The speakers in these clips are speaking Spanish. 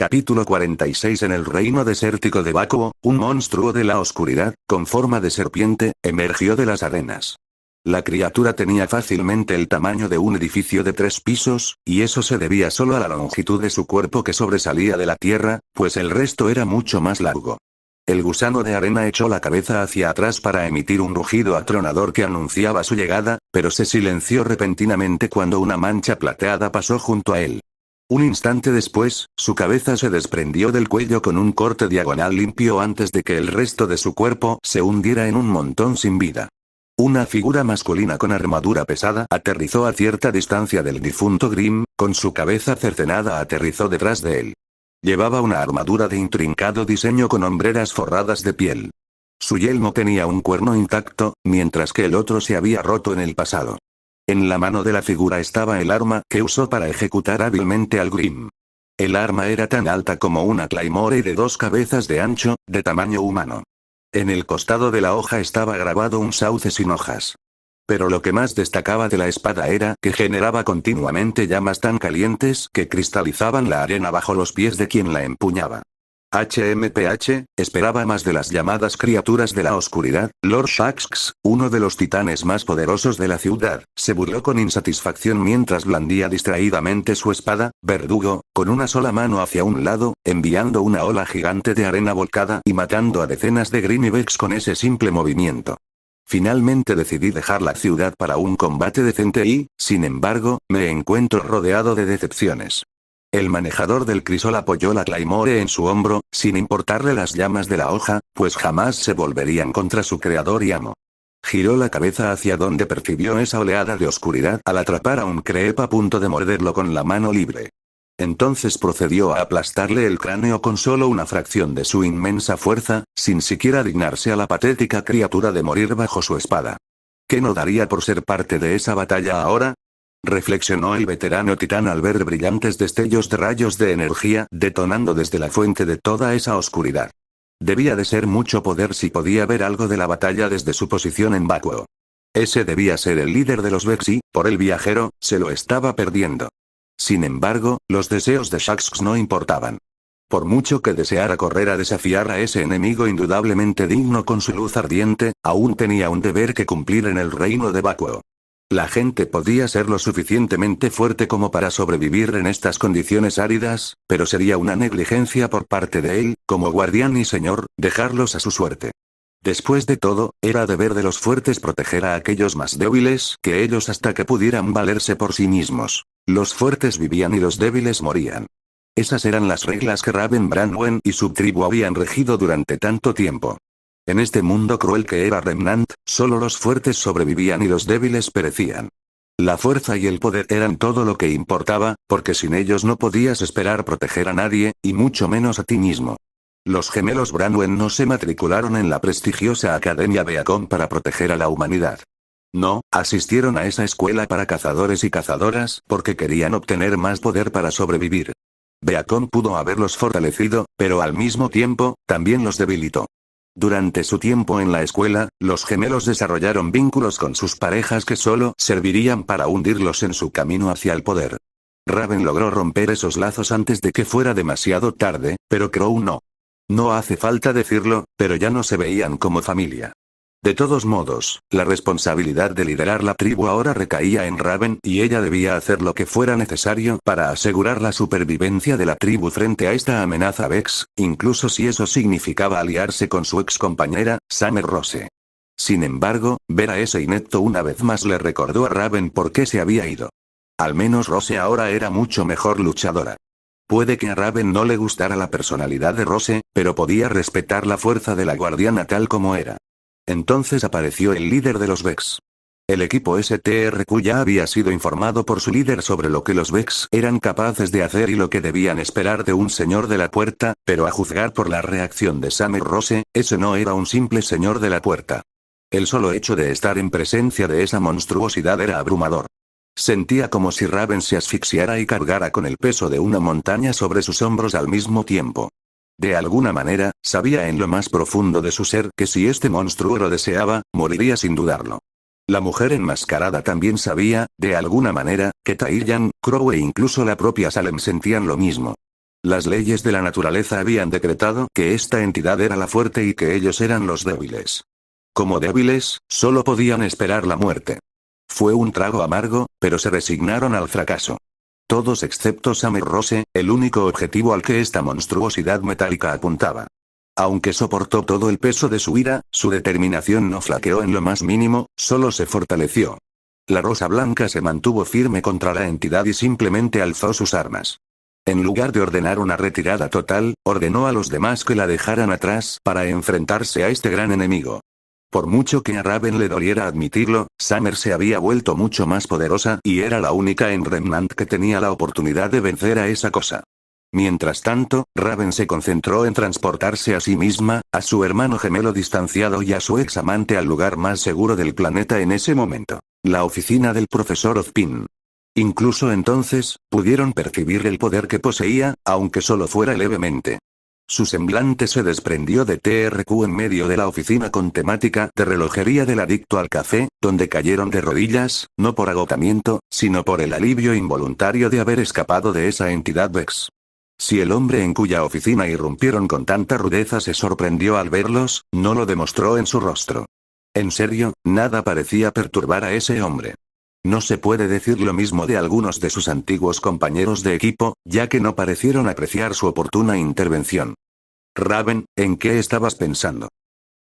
Capítulo 46. En el reino desértico de Bakuo, un monstruo de la oscuridad, con forma de serpiente, emergió de las arenas. La criatura tenía fácilmente el tamaño de un edificio de 3 pisos, y eso se debía solo a la longitud de su cuerpo que sobresalía de la tierra, pues el resto era mucho más largo. El gusano de arena echó la cabeza hacia atrás para emitir un rugido atronador que anunciaba su llegada, pero se silenció repentinamente cuando una mancha plateada pasó junto a él. Un instante después, su cabeza se desprendió del cuello con un corte diagonal limpio antes de que el resto de su cuerpo se hundiera en un montón sin vida. Una figura masculina con armadura pesada aterrizó a cierta distancia del difunto Grimm, con su cabeza cercenada aterrizó detrás de él. Llevaba una armadura de intrincado diseño con hombreras forradas de piel. Su yelmo tenía un cuerno intacto, mientras que el otro se había roto en el pasado. En la mano de la figura estaba el arma que usó para ejecutar hábilmente al Grimm. El arma era tan alta como una claymore y de 2 cabezas de ancho, de tamaño humano. En el costado de la hoja estaba grabado un sauce sin hojas. Pero lo que más destacaba de la espada era que generaba continuamente llamas tan calientes que cristalizaban la arena bajo los pies de quien la empuñaba. HMPH, esperaba más de las llamadas criaturas de la oscuridad. Lord Shaxx, uno de los titanes más poderosos de la ciudad, se burló con insatisfacción mientras blandía distraídamente su espada, verdugo, con una sola mano hacia un lado, enviando una ola gigante de arena volcada y matando a decenas de Grimmybex con ese simple movimiento. Finalmente decidí dejar la ciudad para un combate decente y, sin embargo, me encuentro rodeado de decepciones. El manejador del crisol apoyó la claymore en su hombro, sin importarle las llamas de la hoja, pues jamás se volverían contra su creador y amo. Giró la cabeza hacia donde percibió esa oleada de oscuridad al atrapar a un creep a punto de morderlo con la mano libre. Entonces procedió a aplastarle el cráneo con solo una fracción de su inmensa fuerza, sin siquiera dignarse a la patética criatura de morir bajo su espada. ¿Qué no daría por ser parte de esa batalla ahora? Reflexionó el veterano titán al ver brillantes destellos de rayos de energía detonando desde la fuente de toda esa oscuridad. Debía de ser mucho poder si podía ver algo de la batalla desde su posición en Bakuo. Ese debía ser el líder de los Vex y, por el viajero, se lo estaba perdiendo. Sin embargo, los deseos de Shaxx no importaban. Por mucho que deseara correr a desafiar a ese enemigo indudablemente digno con su luz ardiente, aún tenía un deber que cumplir en el reino de Bakuo. La gente podía ser lo suficientemente fuerte como para sobrevivir en estas condiciones áridas, pero sería una negligencia por parte de él, como guardián y señor, dejarlos a su suerte. Después de todo, era deber de los fuertes proteger a aquellos más débiles que ellos hasta que pudieran valerse por sí mismos. Los fuertes vivían y los débiles morían. Esas eran las reglas que Raven Branwen y su tribu habían regido durante tanto tiempo. En este mundo cruel que era Remnant, solo los fuertes sobrevivían y los débiles perecían. La fuerza y el poder eran todo lo que importaba, porque sin ellos no podías esperar proteger a nadie, y mucho menos a ti mismo. Los gemelos Branwen no se matricularon en la prestigiosa Academia Beacon para proteger a la humanidad. No, asistieron a esa escuela para cazadores y cazadoras porque querían obtener más poder para sobrevivir. Beacon pudo haberlos fortalecido, pero al mismo tiempo, también los debilitó. Durante su tiempo en la escuela, los gemelos desarrollaron vínculos con sus parejas que solo servirían para hundirlos en su camino hacia el poder. Raven logró romper esos lazos antes de que fuera demasiado tarde, pero Crow no. No hace falta decirlo, pero ya no se veían como familia. De todos modos, la responsabilidad de liderar la tribu ahora recaía en Raven y ella debía hacer lo que fuera necesario para asegurar la supervivencia de la tribu frente a esta amenaza Vex, incluso si eso significaba aliarse con su ex compañera, Summer Rose. Sin embargo, ver a ese inepto una vez más le recordó a Raven por qué se había ido. Al menos Rose ahora era mucho mejor luchadora. Puede que a Raven no le gustara la personalidad de Rose, pero podía respetar la fuerza de la guardiana tal como era. Entonces apareció el líder de los Vex. El equipo STRQ ya había sido informado por su líder sobre lo que los Vex eran capaces de hacer y lo que debían esperar de un señor de la puerta, pero a juzgar por la reacción de Summer Rose, ese no era un simple señor de la puerta. El solo hecho de estar en presencia de esa monstruosidad era abrumador. Sentía como si Raven se asfixiara y cargara con el peso de una montaña sobre sus hombros al mismo tiempo. De alguna manera, sabía en lo más profundo de su ser que si este monstruo lo deseaba, moriría sin dudarlo. La mujer enmascarada también sabía, de alguna manera, que Tai Yan, Crow e incluso la propia Salem sentían lo mismo. Las leyes de la naturaleza habían decretado que esta entidad era la fuerte y que ellos eran los débiles. Como débiles, solo podían esperar la muerte. Fue un trago amargo, pero se resignaron al fracaso. Todos excepto Summer Rose, el único objetivo al que esta monstruosidad metálica apuntaba. Aunque soportó todo el peso de su ira, su determinación no flaqueó en lo más mínimo, solo se fortaleció. La Rosa Blanca se mantuvo firme contra la entidad y simplemente alzó sus armas. En lugar de ordenar una retirada total, ordenó a los demás que la dejaran atrás para enfrentarse a este gran enemigo. Por mucho que a Raven le doliera admitirlo, Summer se había vuelto mucho más poderosa y era la única en Remnant que tenía la oportunidad de vencer a esa cosa. Mientras tanto, Raven se concentró en transportarse a sí misma, a su hermano gemelo distanciado y a su ex amante al lugar más seguro del planeta en ese momento, la oficina del profesor Ozpin. Incluso entonces, pudieron percibir el poder que poseía, aunque solo fuera levemente. Su semblante se desprendió de TRQ en medio de la oficina con temática de relojería del adicto al café, donde cayeron de rodillas, no por agotamiento, sino por el alivio involuntario de haber escapado de esa entidad Vex. Si el hombre en cuya oficina irrumpieron con tanta rudeza se sorprendió al verlos, no lo demostró en su rostro. En serio, nada parecía perturbar a ese hombre. No se puede decir lo mismo de algunos de sus antiguos compañeros de equipo, ya que no parecieron apreciar su oportuna intervención. Raven, ¿en qué estabas pensando?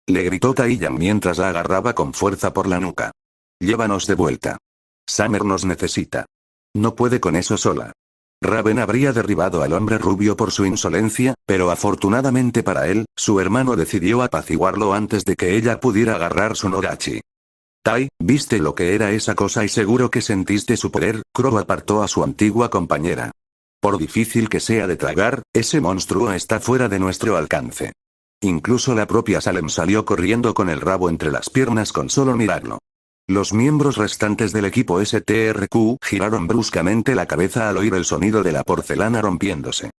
Le gritó Taiyang mientras la agarraba con fuerza por la nuca. Llévanos de vuelta. Summer nos necesita. No puede con eso sola. Raven habría derribado al hombre rubio por su insolencia, pero afortunadamente para él, su hermano decidió apaciguarlo antes de que ella pudiera agarrar su Nodachi. Tai, viste lo que era esa cosa y seguro que sentiste su poder. Crow apartó a su antigua compañera. Por difícil que sea de tragar, ese monstruo está fuera de nuestro alcance. Incluso la propia Salem salió corriendo con el rabo entre las piernas con solo mirarlo. Los miembros restantes del equipo STRQ giraron bruscamente la cabeza al oír el sonido de la porcelana rompiéndose.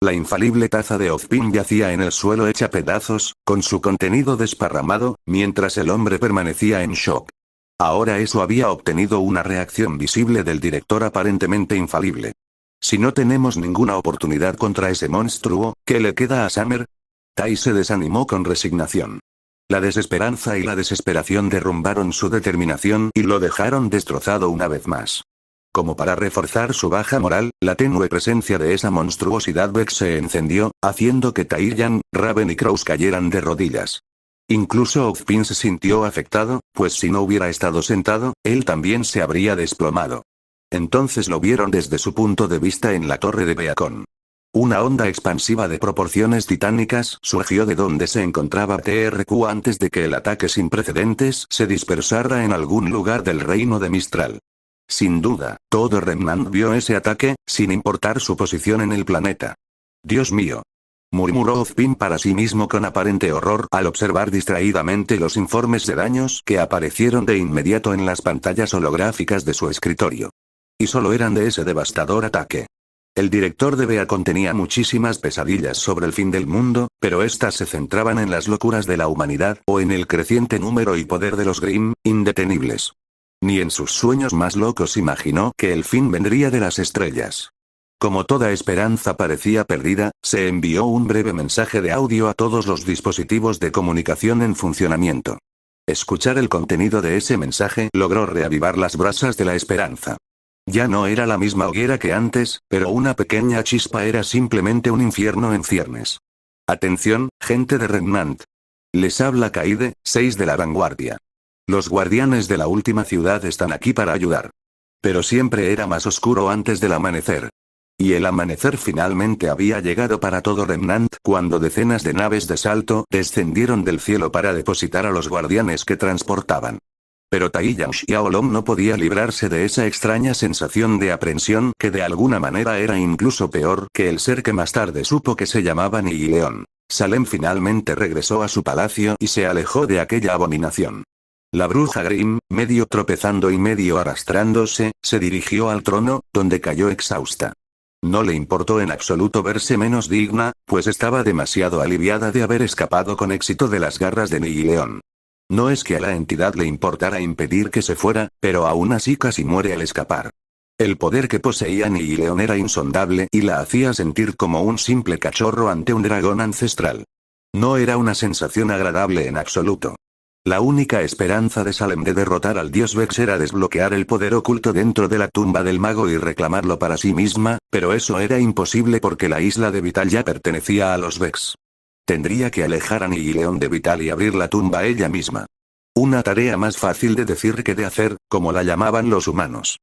La infalible taza de Ozpin yacía en el suelo hecha pedazos, con su contenido desparramado, mientras el hombre permanecía en shock. Ahora eso había obtenido una reacción visible del director aparentemente infalible. Si no tenemos ninguna oportunidad contra ese monstruo, ¿qué le queda a Summer? Tai se desanimó con resignación. La desesperanza y la desesperación derrumbaron su determinación y lo dejaron destrozado una vez más. Como para reforzar su baja moral, la tenue presencia de esa monstruosidad Vex se encendió, haciendo que Taiyang, Raven y Kraus cayeran de rodillas. Incluso Ozpin se sintió afectado, pues si no hubiera estado sentado, él también se habría desplomado. Entonces lo vieron desde su punto de vista en la torre de Beacon. Una onda expansiva de proporciones titánicas surgió de donde se encontraba TRQ antes de que el ataque sin precedentes se dispersara en algún lugar del reino de Mistral. Sin duda, todo Remnant vio ese ataque, sin importar su posición en el planeta. «Dios mío», murmuró Ozpin para sí mismo con aparente horror al observar distraídamente los informes de daños que aparecieron de inmediato en las pantallas holográficas de su escritorio. Y solo eran de ese devastador ataque. El director de Beacon tenía muchísimas pesadillas sobre el fin del mundo, pero estas se centraban en las locuras de la humanidad o en el creciente número y poder de los Grimm, indetenibles. Ni en sus sueños más locos imaginó que el fin vendría de las estrellas. Como toda esperanza parecía perdida, se envió un breve mensaje de audio a todos los dispositivos de comunicación en funcionamiento. Escuchar el contenido de ese mensaje logró reavivar las brasas de la esperanza. Ya no era la misma hoguera que antes, pero una pequeña chispa era simplemente un infierno en ciernes. Atención, gente de Remnant. Les habla Kaide, 6 de la vanguardia. Los guardianes de la última ciudad están aquí para ayudar. Pero siempre era más oscuro antes del amanecer. Y el amanecer finalmente había llegado para todo Remnant cuando decenas de naves de salto descendieron del cielo para depositar a los guardianes que transportaban. Pero Taiyang Xiaolong no podía librarse de esa extraña sensación de aprensión que de alguna manera era incluso peor que el ser que más tarde supo que se llamaba Nihileon. Salem finalmente regresó a su palacio y se alejó de aquella abominación. La bruja Grimm, medio tropezando y medio arrastrándose, se dirigió al trono, donde cayó exhausta. No le importó en absoluto verse menos digna, pues estaba demasiado aliviada de haber escapado con éxito de las garras de Nihileon. No es que a la entidad le importara impedir que se fuera, pero aún así casi muere al escapar. El poder que poseía Nihilon era insondable y la hacía sentir como un simple cachorro ante un dragón ancestral. No era una sensación agradable en absoluto. La única esperanza de Salem de derrotar al dios Vex era desbloquear el poder oculto dentro de la tumba del mago y reclamarlo para sí misma, pero eso era imposible porque la isla de Vital ya pertenecía a los Vex. Tendría que alejar a Nihilon de Vital y abrir la tumba ella misma. Una tarea más fácil de decir que de hacer, como la llamaban los humanos.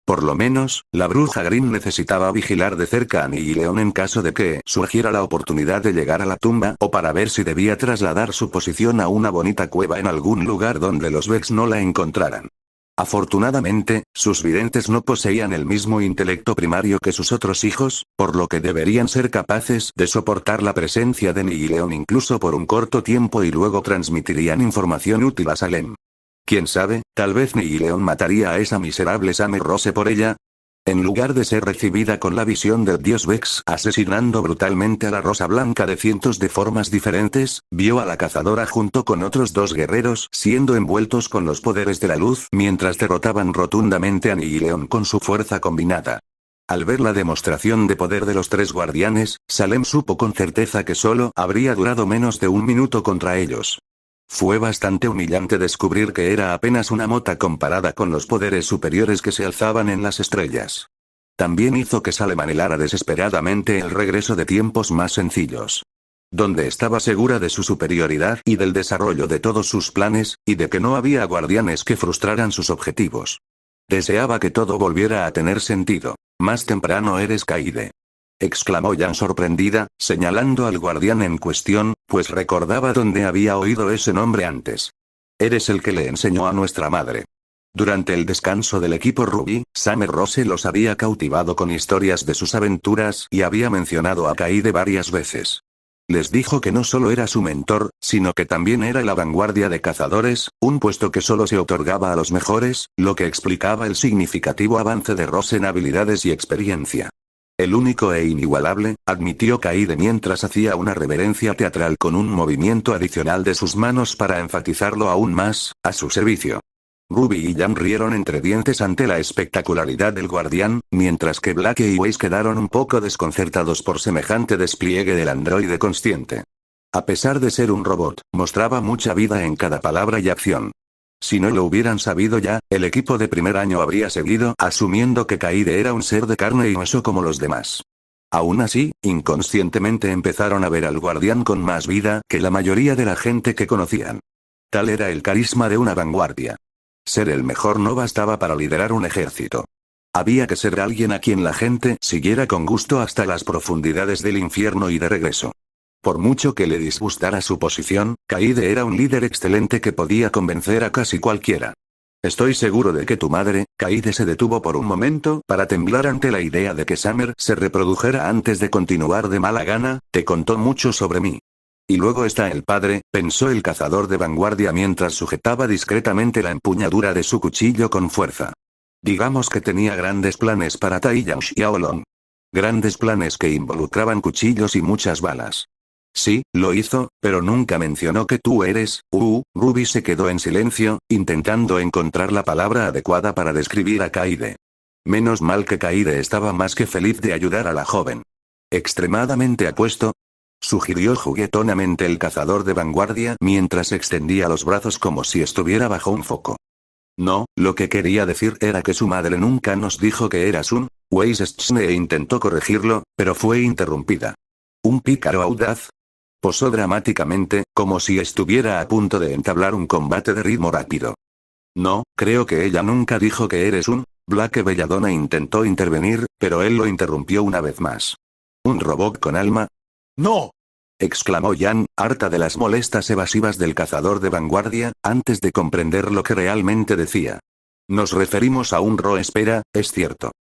Por lo menos, la bruja Grimm necesitaba vigilar de cerca a Nihilon en caso de que surgiera la oportunidad de llegar a la tumba o para ver si debía trasladar su posición a una bonita cueva en algún lugar donde los Vex no la encontraran. Afortunadamente, sus videntes no poseían el mismo intelecto primario que sus otros hijos, por lo que deberían ser capaces de soportar la presencia de Nihilon incluso por un corto tiempo y luego transmitirían información útil a Salem. Quién sabe, tal vez Nihilon mataría a esa miserable Summer Rose por ella. En lugar de ser recibida con la visión del dios Vex asesinando brutalmente a la Rosa Blanca de cientos de formas diferentes, vio a la cazadora junto con otros dos guerreros siendo envueltos con los poderes de la luz mientras derrotaban rotundamente a Nihilon con su fuerza combinada. Al ver la demostración de poder de los tres guardianes, Salem supo con certeza que solo habría durado menos de un minuto contra ellos. Fue bastante humillante descubrir que era apenas una mota comparada con los poderes superiores que se alzaban en las estrellas. También hizo que Salem anhelara desesperadamente el regreso de tiempos más sencillos. Donde estaba segura de su superioridad y del desarrollo de todos sus planes, y de que no había guardianes que frustraran sus objetivos. Deseaba que todo volviera a tener sentido. Más temprano eres Kaide. Exclamó Jan sorprendida, señalando al guardián en cuestión, pues recordaba dónde había oído ese nombre antes. Eres el que le enseñó a nuestra madre. Durante el descanso del equipo Ruby, Summer Rose los había cautivado con historias de sus aventuras y había mencionado a Kaide varias veces. Les dijo que no solo era su mentor, sino que también era la vanguardia de cazadores, un puesto que solo se otorgaba a los mejores, lo que explicaba el significativo avance de Rose en habilidades y experiencia. El único e inigualable, admitió Kaide mientras hacía una reverencia teatral con un movimiento adicional de sus manos para enfatizarlo aún más, a su servicio. Ruby y Jan rieron entre dientes ante la espectacularidad del guardián, mientras que Blake y Weiss quedaron un poco desconcertados por semejante despliegue del androide consciente. A pesar de ser un robot, mostraba mucha vida en cada palabra y acción. Si no lo hubieran sabido ya, el equipo de primer año habría seguido asumiendo que Kaide era un ser de carne y hueso como los demás. Aún así, inconscientemente empezaron a ver al guardián con más vida que la mayoría de la gente que conocían. Tal era el carisma de una vanguardia. Ser el mejor no bastaba para liderar un ejército. Había que ser alguien a quien la gente siguiera con gusto hasta las profundidades del infierno y de regreso. Por mucho que le disgustara su posición, Kaide era un líder excelente que podía convencer a casi cualquiera. Estoy seguro de que tu madre, Kaide se detuvo por un momento para temblar ante la idea de que Summer se reprodujera antes de continuar de mala gana, te contó mucho sobre mí. Y luego está el padre, pensó el cazador de vanguardia mientras sujetaba discretamente la empuñadura de su cuchillo con fuerza. Digamos que tenía grandes planes para Tai Yan Xiaolong. Grandes planes que involucraban cuchillos y muchas balas. Sí, lo hizo, pero nunca mencionó que tú eres, Ruby se quedó en silencio, intentando encontrar la palabra adecuada para describir a Kaide. Menos mal que Kaide estaba más que feliz de ayudar a la joven. Extremadamente apuesto, sugirió juguetonamente el cazador de vanguardia mientras extendía los brazos como si estuviera bajo un foco. No, lo que quería decir era que su madre nunca nos dijo que eras un Weiss e intentó corregirlo, pero fue interrumpida. ¿Un pícaro audaz? Posó dramáticamente, como si estuviera a punto de entablar un combate de ritmo rápido. No, creo que ella nunca dijo que eres un... Blake Belladonna intentó intervenir, pero él lo interrumpió una vez más. ¿Un robot con alma? ¡No! Exclamó Jan, harta de las molestas evasivas del cazador de vanguardia, antes de comprender lo que realmente decía. Nos referimos a un espera, ¿es cierto?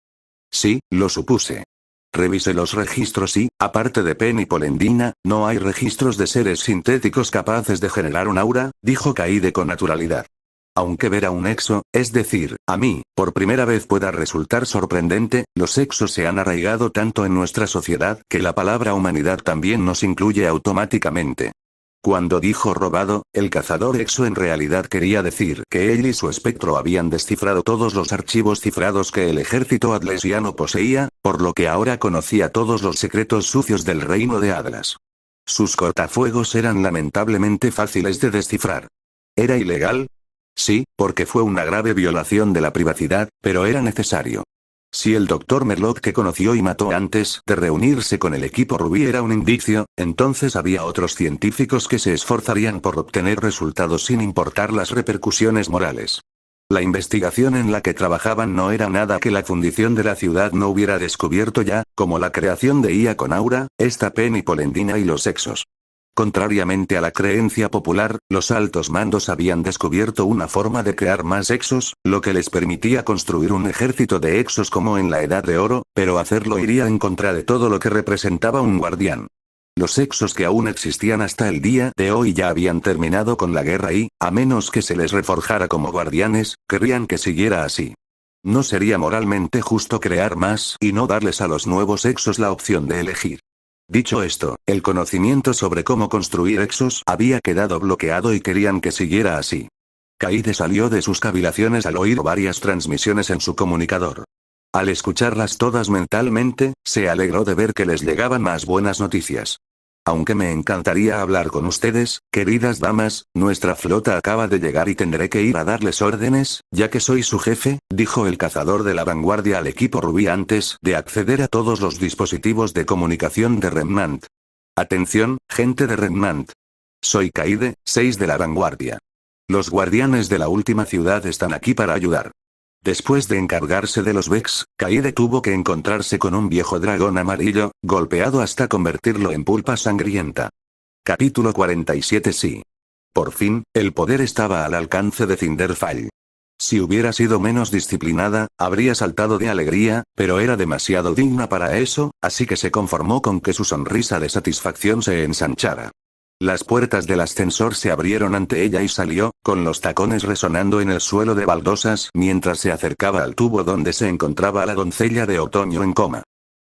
Sí, lo supuse. Revisé los registros y, aparte de Pen y Polendina, no hay registros de seres sintéticos capaces de generar un aura, dijo Kaide con naturalidad. Aunque ver a un exo, es decir, a mí, por primera vez pueda resultar sorprendente, los exos se han arraigado tanto en nuestra sociedad que la palabra humanidad también nos incluye automáticamente. Cuando dijo robado, el cazador Exo en realidad quería decir que él y su espectro habían descifrado todos los archivos cifrados que el ejército atlesiano poseía, por lo que ahora conocía todos los secretos sucios del reino de Atlas. Sus cortafuegos eran lamentablemente fáciles de descifrar. ¿Era ilegal? Sí, porque fue una grave violación de la privacidad, pero era necesario. Si el Dr. Merlot que conoció y mató antes de reunirse con el equipo Rubí era un indicio, entonces había otros científicos que se esforzarían por obtener resultados sin importar las repercusiones morales. La investigación en la que trabajaban no era nada que la fundición de la ciudad no hubiera descubierto ya, como la creación de IA con Aura, esta penipolendina y los Exos. Contrariamente a la creencia popular, los altos mandos habían descubierto una forma de crear más Exos, lo que les permitía construir un ejército de Exos como en la Edad de Oro, pero hacerlo iría en contra de todo lo que representaba un guardián. Los Exos que aún existían hasta el día de hoy ya habían terminado con la guerra y, a menos que se les reforjara como guardianes, querrían que siguiera así. No sería moralmente justo crear más y no darles a los nuevos Exos la opción de elegir. Dicho esto, el conocimiento sobre cómo construir Exos había quedado bloqueado y querían que siguiera así. Kaide salió de sus cavilaciones al oír varias transmisiones en su comunicador. Al escucharlas todas mentalmente, se alegró de ver que les llegaban más buenas noticias. Aunque me encantaría hablar con ustedes, queridas damas, nuestra flota acaba de llegar y tendré que ir a darles órdenes, ya que soy su jefe, dijo el cazador de la vanguardia al equipo Rubí antes de acceder a todos los dispositivos de comunicación de Remnant. Atención, gente de Remnant. Soy Kaide, 6 de la vanguardia. Los guardianes de la última ciudad están aquí para ayudar. Después de encargarse de los Vex, Kaide tuvo que encontrarse con un viejo dragón amarillo, golpeado hasta convertirlo en pulpa sangrienta. Capítulo 47. Sí. Por fin, el poder estaba al alcance de Cinderfall. Si hubiera sido menos disciplinada, habría saltado de alegría, pero era demasiado digna para eso, así que se conformó con que su sonrisa de satisfacción se ensanchara. Las puertas del ascensor se abrieron ante ella y salió, con los tacones resonando en el suelo de baldosas mientras se acercaba al tubo donde se encontraba la doncella de otoño en coma.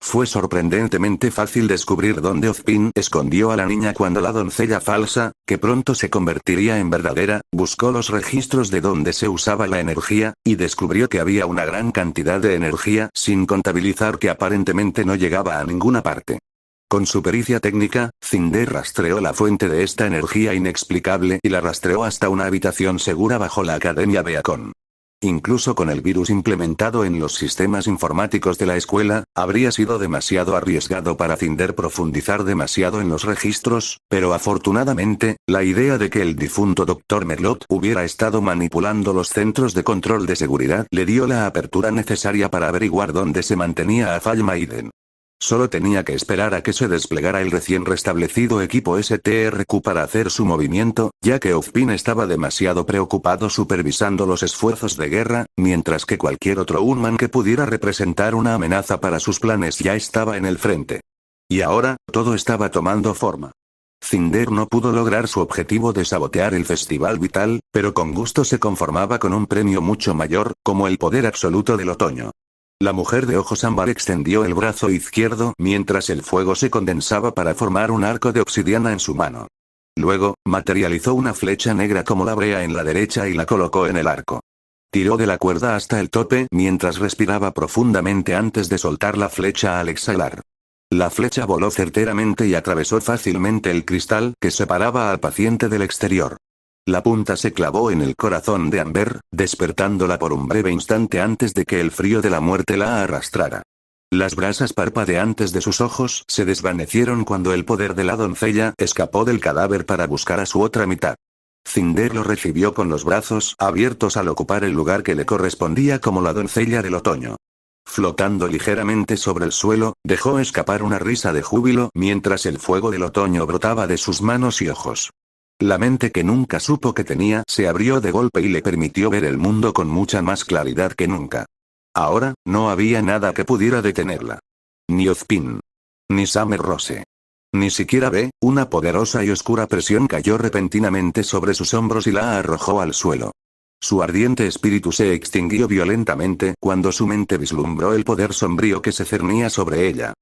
Fue sorprendentemente fácil descubrir dónde Ozpin escondió a la niña cuando la doncella falsa, que pronto se convertiría en verdadera, buscó los registros de donde se usaba la energía, y descubrió que había una gran cantidad de energía sin contabilizar que aparentemente no llegaba a ninguna parte. Con su pericia técnica, Cinder rastreó la fuente de esta energía inexplicable y la rastreó hasta una habitación segura bajo la Academia Beacon. Incluso con el virus implementado en los sistemas informáticos de la escuela, habría sido demasiado arriesgado para Cinder profundizar demasiado en los registros, pero afortunadamente, la idea de que el difunto Dr. Merlot hubiera estado manipulando los centros de control de seguridad le dio la apertura necesaria para averiguar dónde se mantenía a Fall Maiden. Solo tenía que esperar a que se desplegara el recién restablecido equipo STRQ para hacer su movimiento, ya que Ozpin estaba demasiado preocupado supervisando los esfuerzos de guerra, mientras que cualquier otro Unman que pudiera representar una amenaza para sus planes ya estaba en el frente. Y ahora, todo estaba tomando forma. Cinder no pudo lograr su objetivo de sabotear el festival vital, pero con gusto se conformaba con un premio mucho mayor, como el poder absoluto del otoño. La mujer de ojos ámbar extendió el brazo izquierdo mientras el fuego se condensaba para formar un arco de obsidiana en su mano. Luego, materializó una flecha negra como la brea en la derecha y la colocó en el arco. Tiró de la cuerda hasta el tope mientras respiraba profundamente antes de soltar la flecha al exhalar. La flecha voló certeramente y atravesó fácilmente el cristal que separaba al paciente del exterior. La punta se clavó en el corazón de Amber, despertándola por un breve instante antes de que el frío de la muerte la arrastrara. Las brasas parpadeantes de sus ojos se desvanecieron cuando el poder de la doncella escapó del cadáver para buscar a su otra mitad. Cinder lo recibió con los brazos abiertos al ocupar el lugar que le correspondía como la doncella del otoño. Flotando ligeramente sobre el suelo, dejó escapar una risa de júbilo mientras el fuego del otoño brotaba de sus manos y ojos. La mente que nunca supo que tenía se abrió de golpe y le permitió ver el mundo con mucha más claridad que nunca. Ahora, no había nada que pudiera detenerla. Ni Ozpin. Ni Summer Rose. Ni siquiera B, una poderosa y oscura presión cayó repentinamente sobre sus hombros y la arrojó al suelo. Su ardiente espíritu se extinguió violentamente cuando su mente vislumbró el poder sombrío que se cernía sobre ella.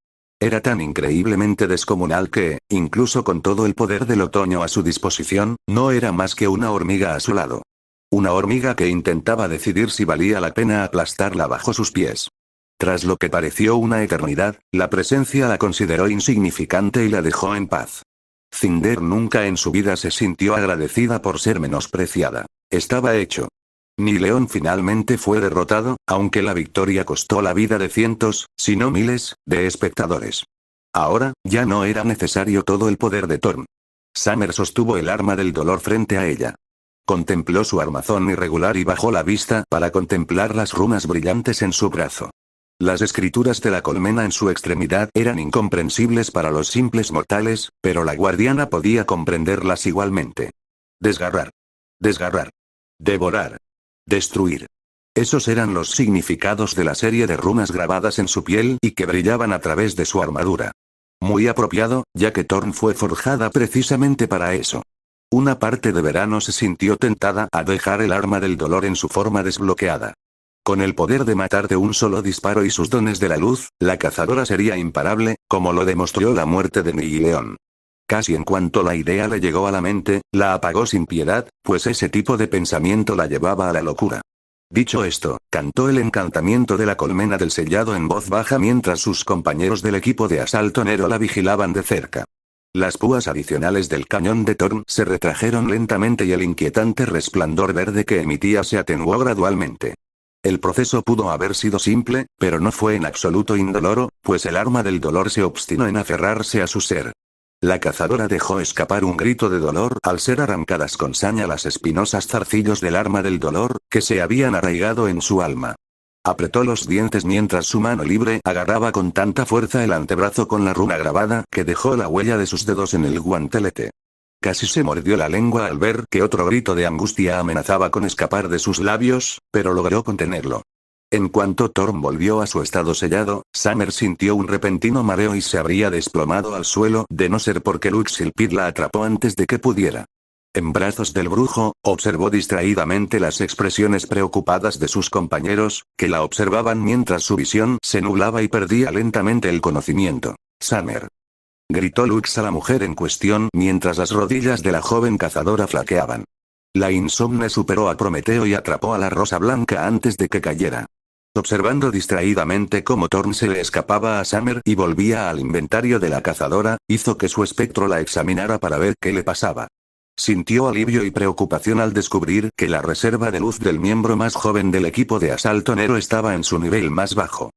Era tan increíblemente descomunal que, incluso con todo el poder del otoño a su disposición, no era más que una hormiga a su lado. Una hormiga que intentaba decidir si valía la pena aplastarla bajo sus pies. Tras lo que pareció una eternidad, la presencia la consideró insignificante y la dejó en paz. Cinder nunca en su vida se sintió agradecida por ser menospreciada. Estaba hecho. Ni León finalmente fue derrotado, aunque la victoria costó la vida de cientos, si no miles, de espectadores. Ahora, ya no era necesario todo el poder de Thorn. Summer sostuvo el arma del dolor frente a ella. Contempló su armazón irregular y bajó la vista para contemplar las runas brillantes en su brazo. Las escrituras de la colmena en su extremidad eran incomprensibles para los simples mortales, pero la guardiana podía comprenderlas igualmente. Desgarrar. Desgarrar. Devorar. Destruir. Esos eran los significados de la serie de runas grabadas en su piel y que brillaban a través de su armadura. Muy apropiado, ya que Thorn fue forjada precisamente para eso. Una parte de Verano se sintió tentada a dejar el arma del dolor en su forma desbloqueada. Con el poder de matar de un solo disparo y sus dones de la luz, la cazadora sería imparable, como lo demostró la muerte de Nihileon. Casi en cuanto la idea le llegó a la mente, la apagó sin piedad, pues ese tipo de pensamiento la llevaba a la locura. Dicho esto, cantó el encantamiento de la colmena del sellado en voz baja mientras sus compañeros del equipo de asalto Nero la vigilaban de cerca. Las púas adicionales del cañón de Thorn se retrajeron lentamente y el inquietante resplandor verde que emitía se atenuó gradualmente. El proceso pudo haber sido simple, pero no fue en absoluto indoloro, pues el arma del dolor se obstinó en aferrarse a su ser. La cazadora dejó escapar un grito de dolor al ser arrancadas con saña las espinosas zarcillos del arma del dolor, que se habían arraigado en su alma. Apretó los dientes mientras su mano libre agarraba con tanta fuerza el antebrazo con la runa grabada que dejó la huella de sus dedos en el guantelete. Casi se mordió la lengua al ver que otro grito de angustia amenazaba con escapar de sus labios, pero logró contenerlo. En cuanto Thorn volvió a su estado sellado, Summer sintió un repentino mareo y se habría desplomado al suelo de no ser porque Luxilpid la atrapó antes de que pudiera. En brazos del brujo, observó distraídamente las expresiones preocupadas de sus compañeros, que la observaban mientras su visión se nublaba y perdía lentamente el conocimiento. «Summer», gritó Lux a la mujer en cuestión mientras las rodillas de la joven cazadora flaqueaban. La insomne superó a Prometeo y atrapó a la rosa blanca antes de que cayera. Observando distraídamente cómo Thorn se le escapaba a Summer y volvía al inventario de la cazadora, hizo que su espectro la examinara para ver qué le pasaba. Sintió alivio y preocupación al descubrir que la reserva de luz del miembro más joven del equipo de asalto Nero estaba en su nivel más bajo.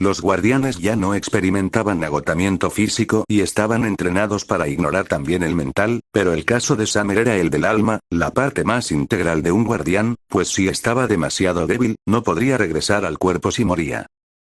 Los guardianes ya no experimentaban agotamiento físico y estaban entrenados para ignorar también el mental, pero el caso de Summer era el del alma, la parte más integral de un guardián, pues si estaba demasiado débil, no podría regresar al cuerpo si moría.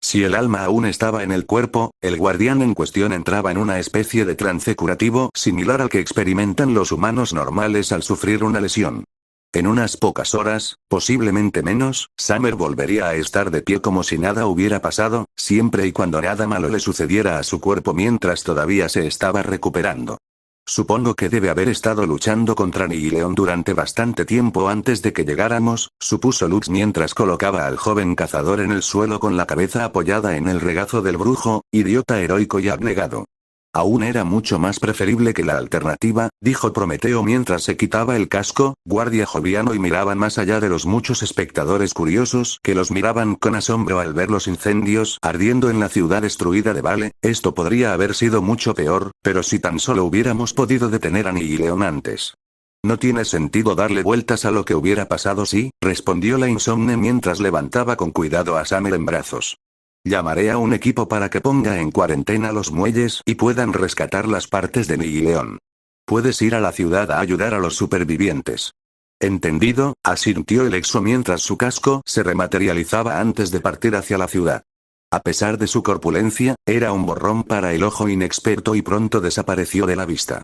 Si el alma aún estaba en el cuerpo, el guardián en cuestión entraba en una especie de trance curativo similar al que experimentan los humanos normales al sufrir una lesión. En unas pocas horas, posiblemente menos, Summer volvería a estar de pie como si nada hubiera pasado, siempre y cuando nada malo le sucediera a su cuerpo mientras todavía se estaba recuperando. Supongo que debe haber estado luchando contra Nihileon durante bastante tiempo antes de que llegáramos, supuso Lux mientras colocaba al joven cazador en el suelo con la cabeza apoyada en el regazo del brujo, idiota heroico y abnegado. Aún era mucho más preferible que la alternativa, dijo Prometeo mientras se quitaba el casco, guardia joviano y miraban más allá de los muchos espectadores curiosos que los miraban con asombro al ver los incendios ardiendo en la ciudad destruida de Vale. Esto podría haber sido mucho peor, pero si tan solo hubiéramos podido detener a Nihileon antes. No tiene sentido darle vueltas a lo que hubiera pasado si, respondió la insomne mientras levantaba con cuidado a Summer en brazos. Llamaré a un equipo para que ponga en cuarentena los muelles y puedan rescatar las partes de Nihileon. Puedes ir a la ciudad a ayudar a los supervivientes. Entendido, asintió el exo mientras su casco se rematerializaba antes de partir hacia la ciudad. A pesar de su corpulencia, era un borrón para el ojo inexperto y pronto desapareció de la vista.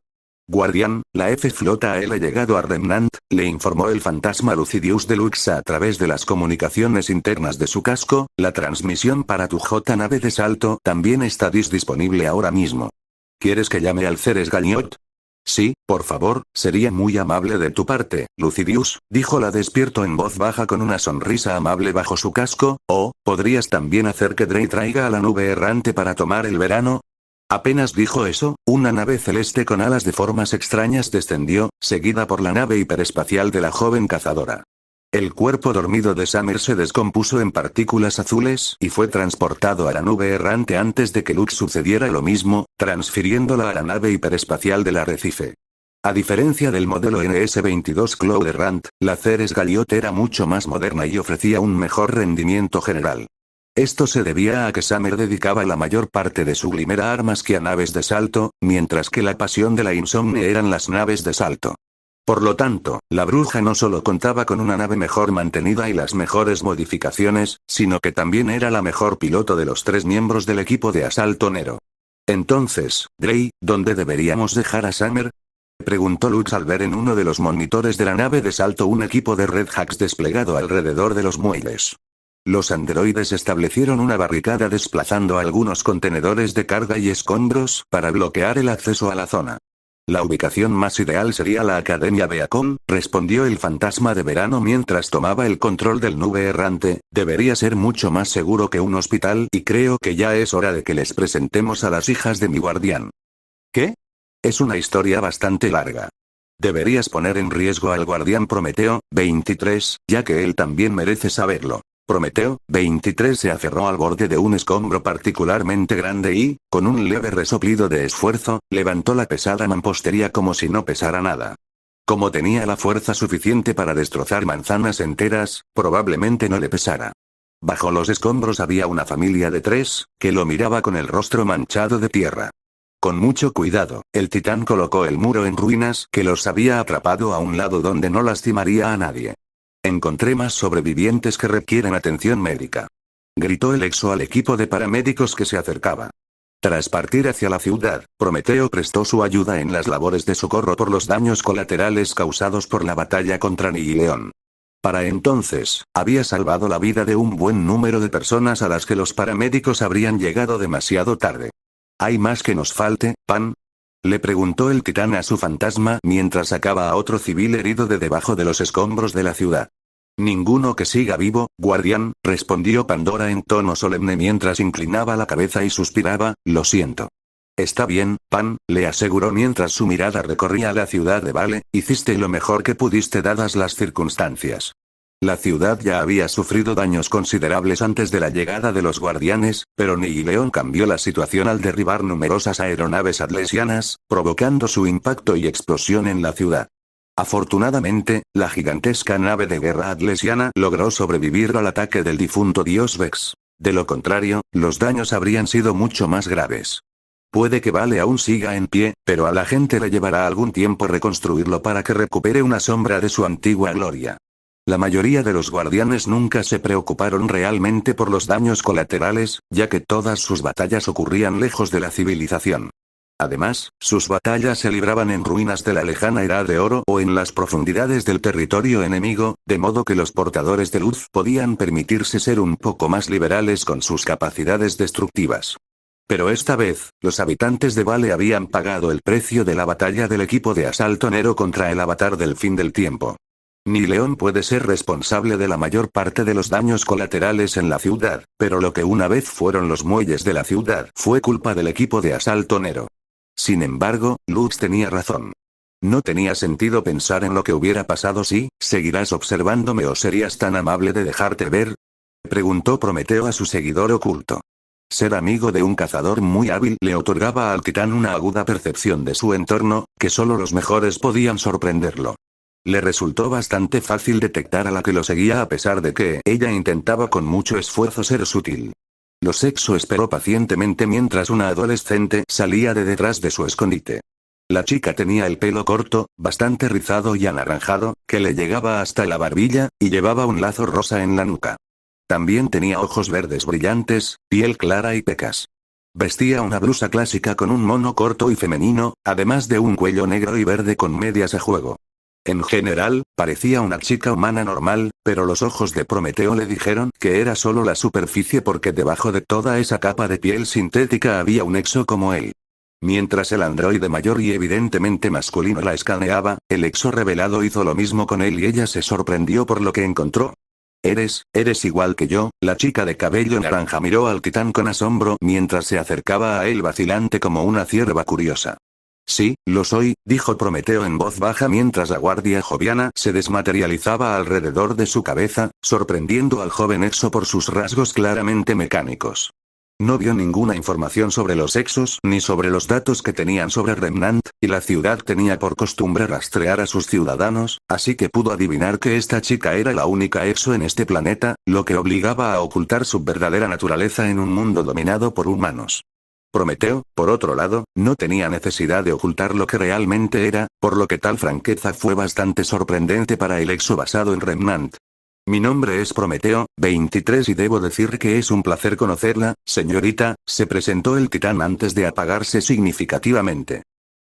Guardián, la F-Flota ha llegado a Remnant, le informó el fantasma Lucidius de Luxa a través de las comunicaciones internas de su casco. La transmisión para tu J-nave de salto también está disponible ahora mismo. ¿Quieres que llame al Ceres Gagnot? Sí, por favor, sería muy amable de tu parte, Lucidius, dijo la despierto en voz baja con una sonrisa amable bajo su casco. ¿O podrías también hacer que Drey traiga a la nube errante para tomar el verano? Apenas dijo eso, una nave celeste con alas de formas extrañas descendió, seguida por la nave hiperespacial de la joven cazadora. El cuerpo dormido de Summer se descompuso en partículas azules y fue transportado a la nube errante antes de que Luke sucediera lo mismo, transfiriéndola a la nave hiperespacial del arrecife. A diferencia del modelo NS-22 Cloud Errant, la Ceres Galliot era mucho más moderna y ofrecía un mejor rendimiento general. Esto se debía a que Summer dedicaba la mayor parte de su glimer a armas que a naves de salto, mientras que la pasión de la Insomne eran las naves de salto. Por lo tanto, la bruja no solo contaba con una nave mejor mantenida y las mejores modificaciones, sino que también era la mejor piloto de los 3 miembros del equipo de asalto Nero. Entonces, Gray, ¿dónde deberíamos dejar a Summer? Preguntó Lutz al ver en uno de los monitores de la nave de salto un equipo de Red Hawks desplegado alrededor de los muelles. Los androides establecieron una barricada desplazando algunos contenedores de carga y escombros para bloquear el acceso a la zona. La ubicación más ideal sería la Academia Beacon, respondió el fantasma de verano mientras tomaba el control del nube errante. Debería ser mucho más seguro que un hospital y creo que ya es hora de que les presentemos a las hijas de mi guardián. ¿Qué? Es una historia bastante larga. Deberías poner en riesgo al guardián Prometeo, 23, ya que él también merece saberlo. Prometeo, 23 se aferró al borde de un escombro particularmente grande y, con un leve resoplido de esfuerzo, levantó la pesada mampostería como si no pesara nada. Como tenía la fuerza suficiente para destrozar manzanas enteras, probablemente no le pesara. Bajo los escombros había una familia de 3, que lo miraba con el rostro manchado de tierra. Con mucho cuidado, el titán colocó el muro en ruinas que los había atrapado a un lado donde no lastimaría a nadie. Encontré más sobrevivientes que requieren atención médica. Gritó el exo al equipo de paramédicos que se acercaba. Tras partir hacia la ciudad, Prometeo prestó su ayuda en las labores de socorro por los daños colaterales causados por la batalla contra Nigileón. Para entonces, había salvado la vida de un buen número de personas a las que los paramédicos habrían llegado demasiado tarde. ¿Hay más que nos falte, Pan? Le preguntó el titán a su fantasma mientras sacaba a otro civil herido de debajo de los escombros de la ciudad. Ninguno que siga vivo, guardián, respondió Pandora en tono solemne mientras inclinaba la cabeza y suspiraba, lo siento. Está bien, Pan, le aseguró mientras su mirada recorría la ciudad de Vale, hiciste lo mejor que pudiste dadas las circunstancias. La ciudad ya había sufrido daños considerables antes de la llegada de los guardianes, pero Nigileón cambió la situación al derribar numerosas aeronaves atlesianas, provocando su impacto y explosión en la ciudad. Afortunadamente, la gigantesca nave de guerra atlesiana logró sobrevivir al ataque del difunto dios Vex. De lo contrario, los daños habrían sido mucho más graves. Puede que Vale aún siga en pie, pero a la gente le llevará algún tiempo reconstruirlo para que recupere una sombra de su antigua gloria. La mayoría de los guardianes nunca se preocuparon realmente por los daños colaterales, ya que todas sus batallas ocurrían lejos de la civilización. Además, sus batallas se libraban en ruinas de la lejana Edad de Oro o en las profundidades del territorio enemigo, de modo que los portadores de luz podían permitirse ser un poco más liberales con sus capacidades destructivas. Pero esta vez, los habitantes de Vale habían pagado el precio de la batalla del equipo de asalto Nero contra el avatar del fin del tiempo. Nigileón puede ser responsable de la mayor parte de los daños colaterales en la ciudad, pero lo que una vez fueron los muelles de la ciudad fue culpa del equipo de asalto Nero. Sin embargo, Lutz tenía razón. No tenía sentido pensar en lo que hubiera pasado si, ¿seguirás observándome o serías tan amable de dejarte ver? Preguntó Prometeo a su seguidor oculto. Ser amigo de un cazador muy hábil le otorgaba al titán una aguda percepción de su entorno, que solo los mejores podían sorprenderlo. Le resultó bastante fácil detectar a la que lo seguía a pesar de que ella intentaba con mucho esfuerzo ser sutil. Los exo esperó pacientemente mientras una adolescente salía de detrás de su escondite. La chica tenía el pelo corto, bastante rizado y anaranjado, que le llegaba hasta la barbilla, y llevaba un lazo rosa en la nuca. También tenía ojos verdes brillantes, piel clara y pecas. Vestía una blusa clásica con un mono corto y femenino, además de un cuello negro y verde con medias a juego. En general, parecía una chica humana normal, pero los ojos de Prometeo le dijeron que era solo la superficie porque debajo de toda esa capa de piel sintética había un exo como él. Mientras el androide mayor y evidentemente masculino la escaneaba, el exo revelado hizo lo mismo con él y ella se sorprendió por lo que encontró. Eres igual que yo. La chica de cabello naranja miró al titán con asombro mientras se acercaba a él vacilante como una cierva curiosa. Sí, lo soy, dijo Prometeo en voz baja mientras la guardia joviana se desmaterializaba alrededor de su cabeza, sorprendiendo al joven Exo por sus rasgos claramente mecánicos. No vio ninguna información sobre los Exos ni sobre los datos que tenían sobre Remnant, y la ciudad tenía por costumbre rastrear a sus ciudadanos, así que pudo adivinar que esta chica era la única Exo en este planeta, lo que obligaba a ocultar su verdadera naturaleza en un mundo dominado por humanos. Prometeo, por otro lado, no tenía necesidad de ocultar lo que realmente era, por lo que tal franqueza fue bastante sorprendente para el Exo basado en Remnant. Mi nombre es Prometeo, 23 y debo decir que es un placer conocerla, señorita, se presentó el titán antes de apagarse significativamente.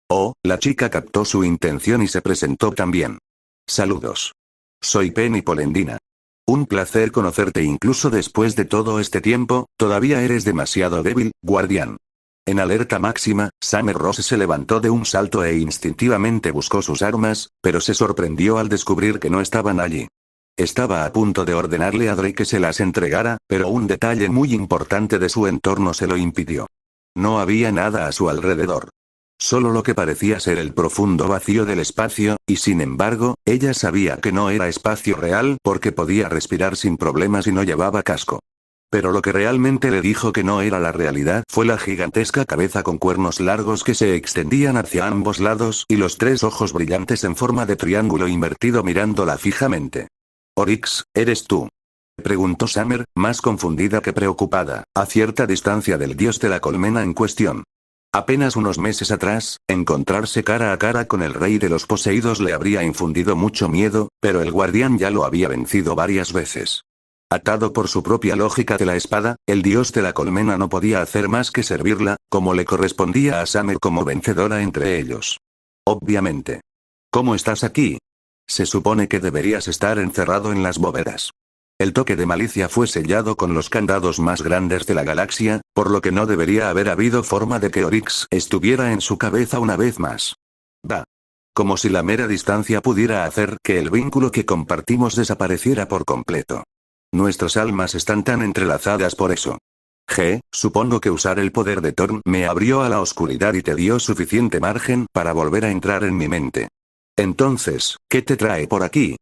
Oh, la chica captó su intención y se presentó también. Saludos. Soy Penny Polendina. Un placer conocerte incluso después de todo este tiempo, todavía eres demasiado débil, guardián. En alerta máxima, Summer Rose se levantó de un salto e instintivamente buscó sus armas, pero se sorprendió al descubrir que no estaban allí. Estaba a punto de ordenarle a Drake que se las entregara, pero un detalle muy importante de su entorno se lo impidió. No había nada a su alrededor. Solo lo que parecía ser el profundo vacío del espacio, y sin embargo, ella sabía que no era espacio real porque podía respirar sin problemas y no llevaba casco. Pero lo que realmente le dijo que no era la realidad fue la gigantesca cabeza con cuernos largos que se extendían hacia ambos lados y los 3 ojos brillantes en forma de triángulo invertido mirándola fijamente. «Oryx, ¿eres tú?», preguntó Summer, más confundida que preocupada, a cierta distancia del dios de la colmena en cuestión. Apenas unos meses atrás, encontrarse cara a cara con el rey de los poseídos le habría infundido mucho miedo, pero el guardián ya lo había vencido varias veces. Atado por su propia lógica de la espada, el dios de la colmena no podía hacer más que servirla, como le correspondía a Summer como vencedora entre ellos. Obviamente. ¿Cómo estás aquí? Se supone que deberías estar encerrado en las bóvedas. El toque de malicia fue sellado con los candados más grandes de la galaxia, por lo que no debería haber habido forma de que Oryx estuviera en su cabeza una vez más. Da. Como si la mera distancia pudiera hacer que el vínculo que compartimos desapareciera por completo. Nuestras almas están tan entrelazadas por eso. Supongo que usar el poder de Thorn me abrió a la oscuridad y te dio suficiente margen para volver a entrar en mi mente. Entonces, ¿qué te trae por aquí?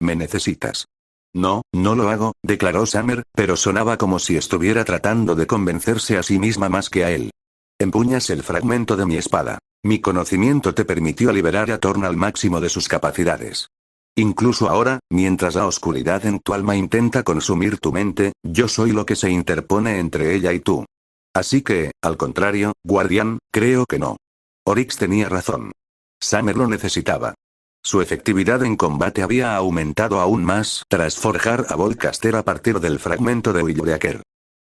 ¿Me necesitas? No, no lo hago, declaró Summer, pero sonaba como si estuviera tratando de convencerse a sí misma más que a él. Empuñas el fragmento de mi espada. Mi conocimiento te permitió liberar a Thorn al máximo de sus capacidades. Incluso ahora, mientras la oscuridad en tu alma intenta consumir tu mente, yo soy lo que se interpone entre ella y tú. Así que, al contrario, guardián, creo que no. Oryx tenía razón. Summer lo necesitaba. Su efectividad en combate había aumentado aún más tras forjar a Volcaster a partir del fragmento de Willbreaker.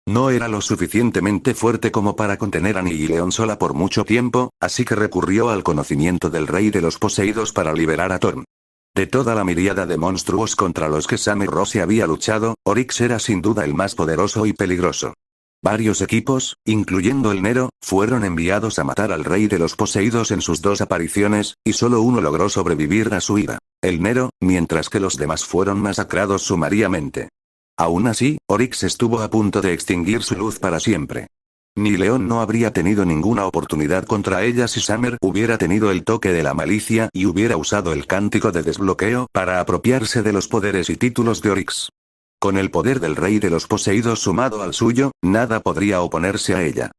No era lo suficientemente fuerte como para contener a Nihilion sola por mucho tiempo, así que recurrió al conocimiento del rey de los poseídos para liberar a Thorn. De toda la miríada de monstruos contra los que Summer Rose había luchado, Oryx era sin duda el más poderoso y peligroso. Varios equipos, incluyendo el Nero, fueron enviados a matar al rey de los poseídos en sus 2 apariciones, y solo uno logró sobrevivir a su ira, el Nero, mientras que los demás fueron masacrados sumariamente. Aún así, Oryx estuvo a punto de extinguir su luz para siempre. Nihilion no habría tenido ninguna oportunidad contra ella si Summer hubiera tenido el toque de la malicia y hubiera usado el cántico de desbloqueo para apropiarse de los poderes y títulos de Oryx. Con el poder del rey de los poseídos sumado al suyo, nada podría oponerse a ella.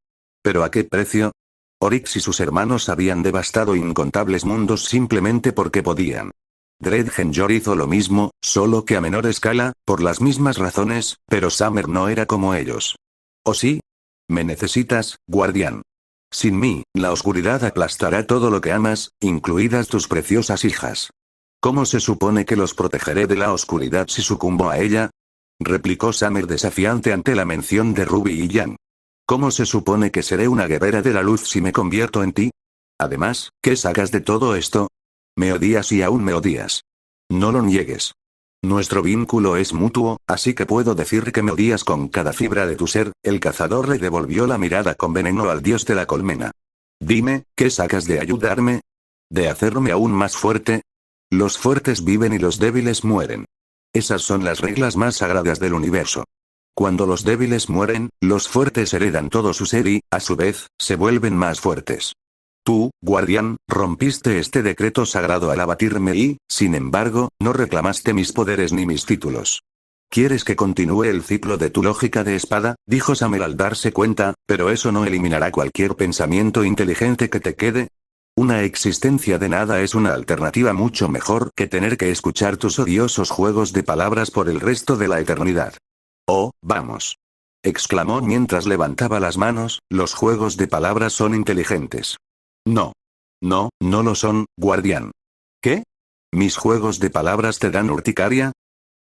¿Pero a qué precio? Oryx y sus hermanos habían devastado incontables mundos simplemente porque podían. Dredgenjor hizo lo mismo, solo que a menor escala, por las mismas razones, pero Summer no era como ellos. ¿O sí? ¿Me necesitas, guardián? Sin mí, la oscuridad aplastará todo lo que amas, incluidas tus preciosas hijas. ¿Cómo se supone que los protegeré de la oscuridad si sucumbo a ella? Replicó Summer desafiante ante la mención de Ruby y Jan. ¿Cómo se supone que seré una guerrera de la luz si me convierto en ti? Además, ¿qué sacas de todo esto? Me odias y aún me odias. No lo niegues. Nuestro vínculo es mutuo, así que puedo decir que me odias con cada fibra de tu ser. El cazador le devolvió la mirada con veneno al dios de la colmena. Dime, ¿qué sacas de ayudarme? ¿De hacerme aún más fuerte? Los fuertes viven y los débiles mueren. Esas son las reglas más sagradas del universo. Cuando los débiles mueren, los fuertes heredan todo su ser y, a su vez, se vuelven más fuertes. Tú, guardián, rompiste este decreto sagrado al abatirme y, sin embargo, no reclamaste mis poderes ni mis títulos. ¿Quieres que continúe el ciclo de tu lógica de espada?, dijo Summer al darse cuenta, pero eso no eliminará cualquier pensamiento inteligente que te quede. Una existencia de nada es una alternativa mucho mejor que tener que escuchar tus odiosos juegos de palabras por el resto de la eternidad. Oh, vamos. Exclamó mientras levantaba las manos, los juegos de palabras son inteligentes. No. No, no lo son, guardián. ¿Qué? ¿Mis juegos de palabras te dan urticaria?,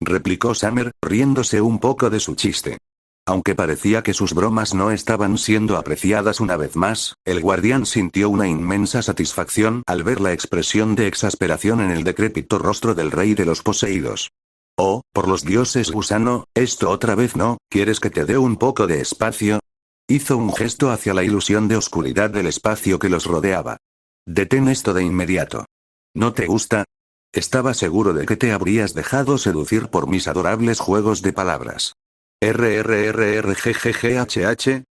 replicó Summer, riéndose un poco de su chiste. Aunque parecía que sus bromas no estaban siendo apreciadas una vez más, el guardián sintió una inmensa satisfacción al ver la expresión de exasperación en el decrépito rostro del rey de los poseídos. Oh, por los dioses gusano, esto otra vez no, ¿quieres que te dé un poco de espacio? Hizo un gesto hacia la ilusión de oscuridad del espacio que los rodeaba. Detén esto de inmediato. ¿No te gusta? Estaba seguro de que te habrías dejado seducir por mis adorables juegos de palabras. RRRRGGGHH,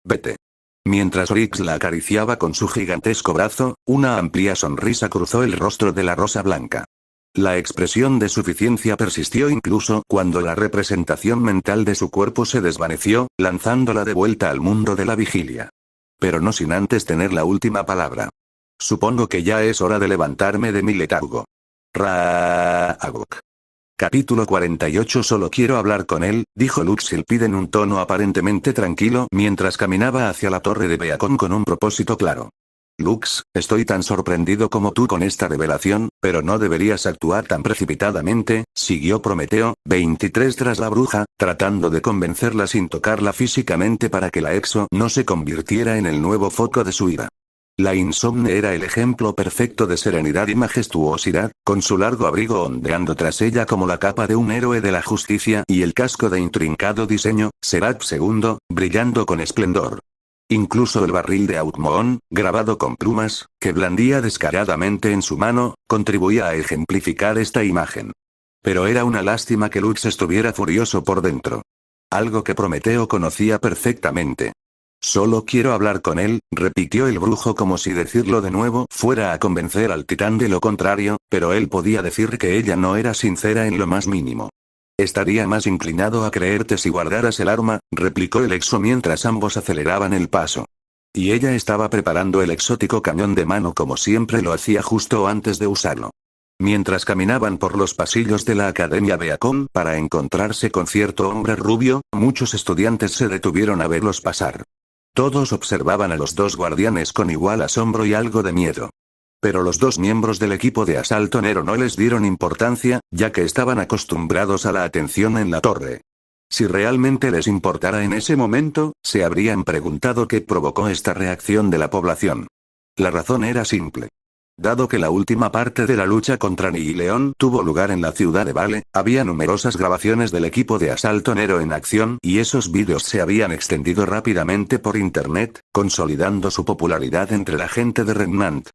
vete. Mientras Oryx la acariciaba con su gigantesco brazo, una amplia sonrisa cruzó el rostro de la rosa blanca. La expresión de suficiencia persistió incluso cuando la representación mental de su cuerpo se desvaneció, lanzándola de vuelta al mundo de la vigilia. Pero no sin antes tener la última palabra. Supongo que ya es hora de levantarme de mi letargo. Raagok. Capítulo 48. Solo quiero hablar con él, dijo Luxilpid en un tono aparentemente tranquilo mientras caminaba hacia la torre de Beacon con un propósito claro. Lux, estoy tan sorprendido como tú con esta revelación, pero no deberías actuar tan precipitadamente, siguió Prometeo, 23 tras la bruja, tratando de convencerla sin tocarla físicamente para que la Exo no se convirtiera en el nuevo foco de su ira. La Insomne era el ejemplo perfecto de serenidad y majestuosidad, con su largo abrigo ondeando tras ella como la capa de un héroe de la justicia y el casco de intrincado diseño, Seraph II, brillando con esplendor. Incluso el barril de Outmoon, grabado con plumas, que blandía descaradamente en su mano, contribuía a ejemplificar esta imagen. Pero era una lástima que Lux estuviera furioso por dentro. Algo que Prometeo conocía perfectamente. Solo quiero hablar con él, repitió el brujo como si decirlo de nuevo fuera a convencer al titán de lo contrario, pero él podía decir que ella no era sincera en lo más mínimo. Estaría más inclinado a creerte si guardaras el arma, replicó el Exo mientras ambos aceleraban el paso. Y ella estaba preparando el exótico cañón de mano como siempre lo hacía justo antes de usarlo. Mientras caminaban por los pasillos de la Academia Beacon para encontrarse con cierto hombre rubio, muchos estudiantes se detuvieron a verlos pasar. Todos observaban a los dos guardianes con igual asombro y algo de miedo. Pero los dos miembros del equipo de asalto Nero no les dieron importancia, ya que estaban acostumbrados a la atención en la torre. Si realmente les importara en ese momento, se habrían preguntado qué provocó esta reacción de la población. La razón era simple. Dado que la última parte de la lucha contra Nihileón tuvo lugar en la ciudad de Vale, había numerosas grabaciones del equipo de asalto Nero en acción y esos vídeos se habían extendido rápidamente por internet, consolidando su popularidad entre la gente de Remnant.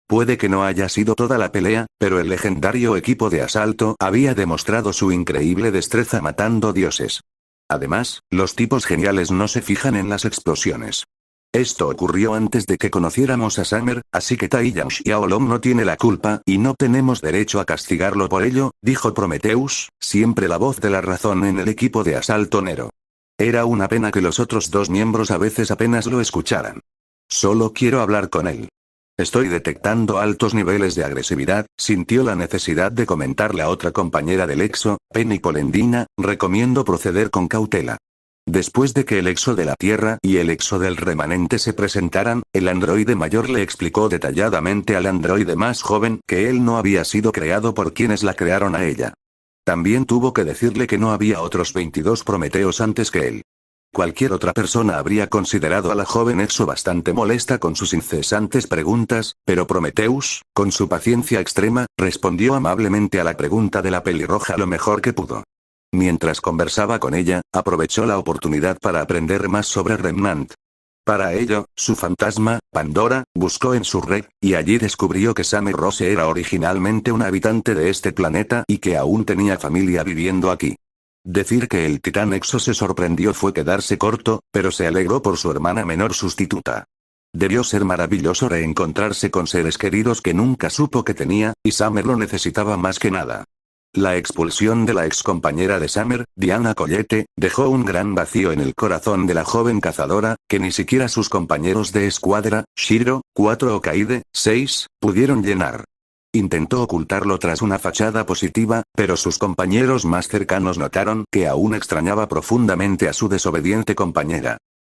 Puede que no haya sido toda la pelea, pero el legendario equipo de asalto había demostrado su increíble destreza matando dioses. Además, los tipos geniales no se fijan en las explosiones. Esto ocurrió antes de que conociéramos a Summer, así que Taiyan Xiaolong no tiene la culpa y no tenemos derecho a castigarlo por ello, dijo Prometheus, siempre la voz de la razón en el equipo de asalto Nero. Era una pena que los otros dos miembros a veces apenas lo escucharan. Solo quiero hablar con él. Estoy detectando altos niveles de agresividad, sintió la necesidad de comentarle a otra compañera del Exo, Penny Polendina, recomiendo proceder con cautela. Después de que el Exo de la Tierra y el Exo del Remanente se presentaran, el androide mayor le explicó detalladamente al androide más joven que él no había sido creado por quienes la crearon a ella. También tuvo que decirle que no había otros 22 Prometeos antes que él. Cualquier otra persona habría considerado a la joven Exo bastante molesta con sus incesantes preguntas, pero Prometheus, con su paciencia extrema, respondió amablemente a la pregunta de la pelirroja lo mejor que pudo. Mientras conversaba con ella, aprovechó la oportunidad para aprender más sobre Remnant. Para ello, su fantasma, Pandora, buscó en su red, y allí descubrió que Summer Rose era originalmente un habitante de este planeta y que aún tenía familia viviendo aquí. Decir que el titán Exo se sorprendió fue quedarse corto, pero se alegró por su hermana menor sustituta. Debió ser maravilloso reencontrarse con seres queridos que nunca supo que tenía, y Summer lo necesitaba más que nada. La expulsión de la excompañera de Summer, Diana Collette, dejó un gran vacío en el corazón de la joven cazadora, que ni siquiera sus compañeros de escuadra, Shiro, 4 o Kaide, 6, pudieron llenar. Intentó ocultarlo tras una fachada positiva, pero sus compañeros más cercanos notaron que aún extrañaba profundamente a su desobediente compañera.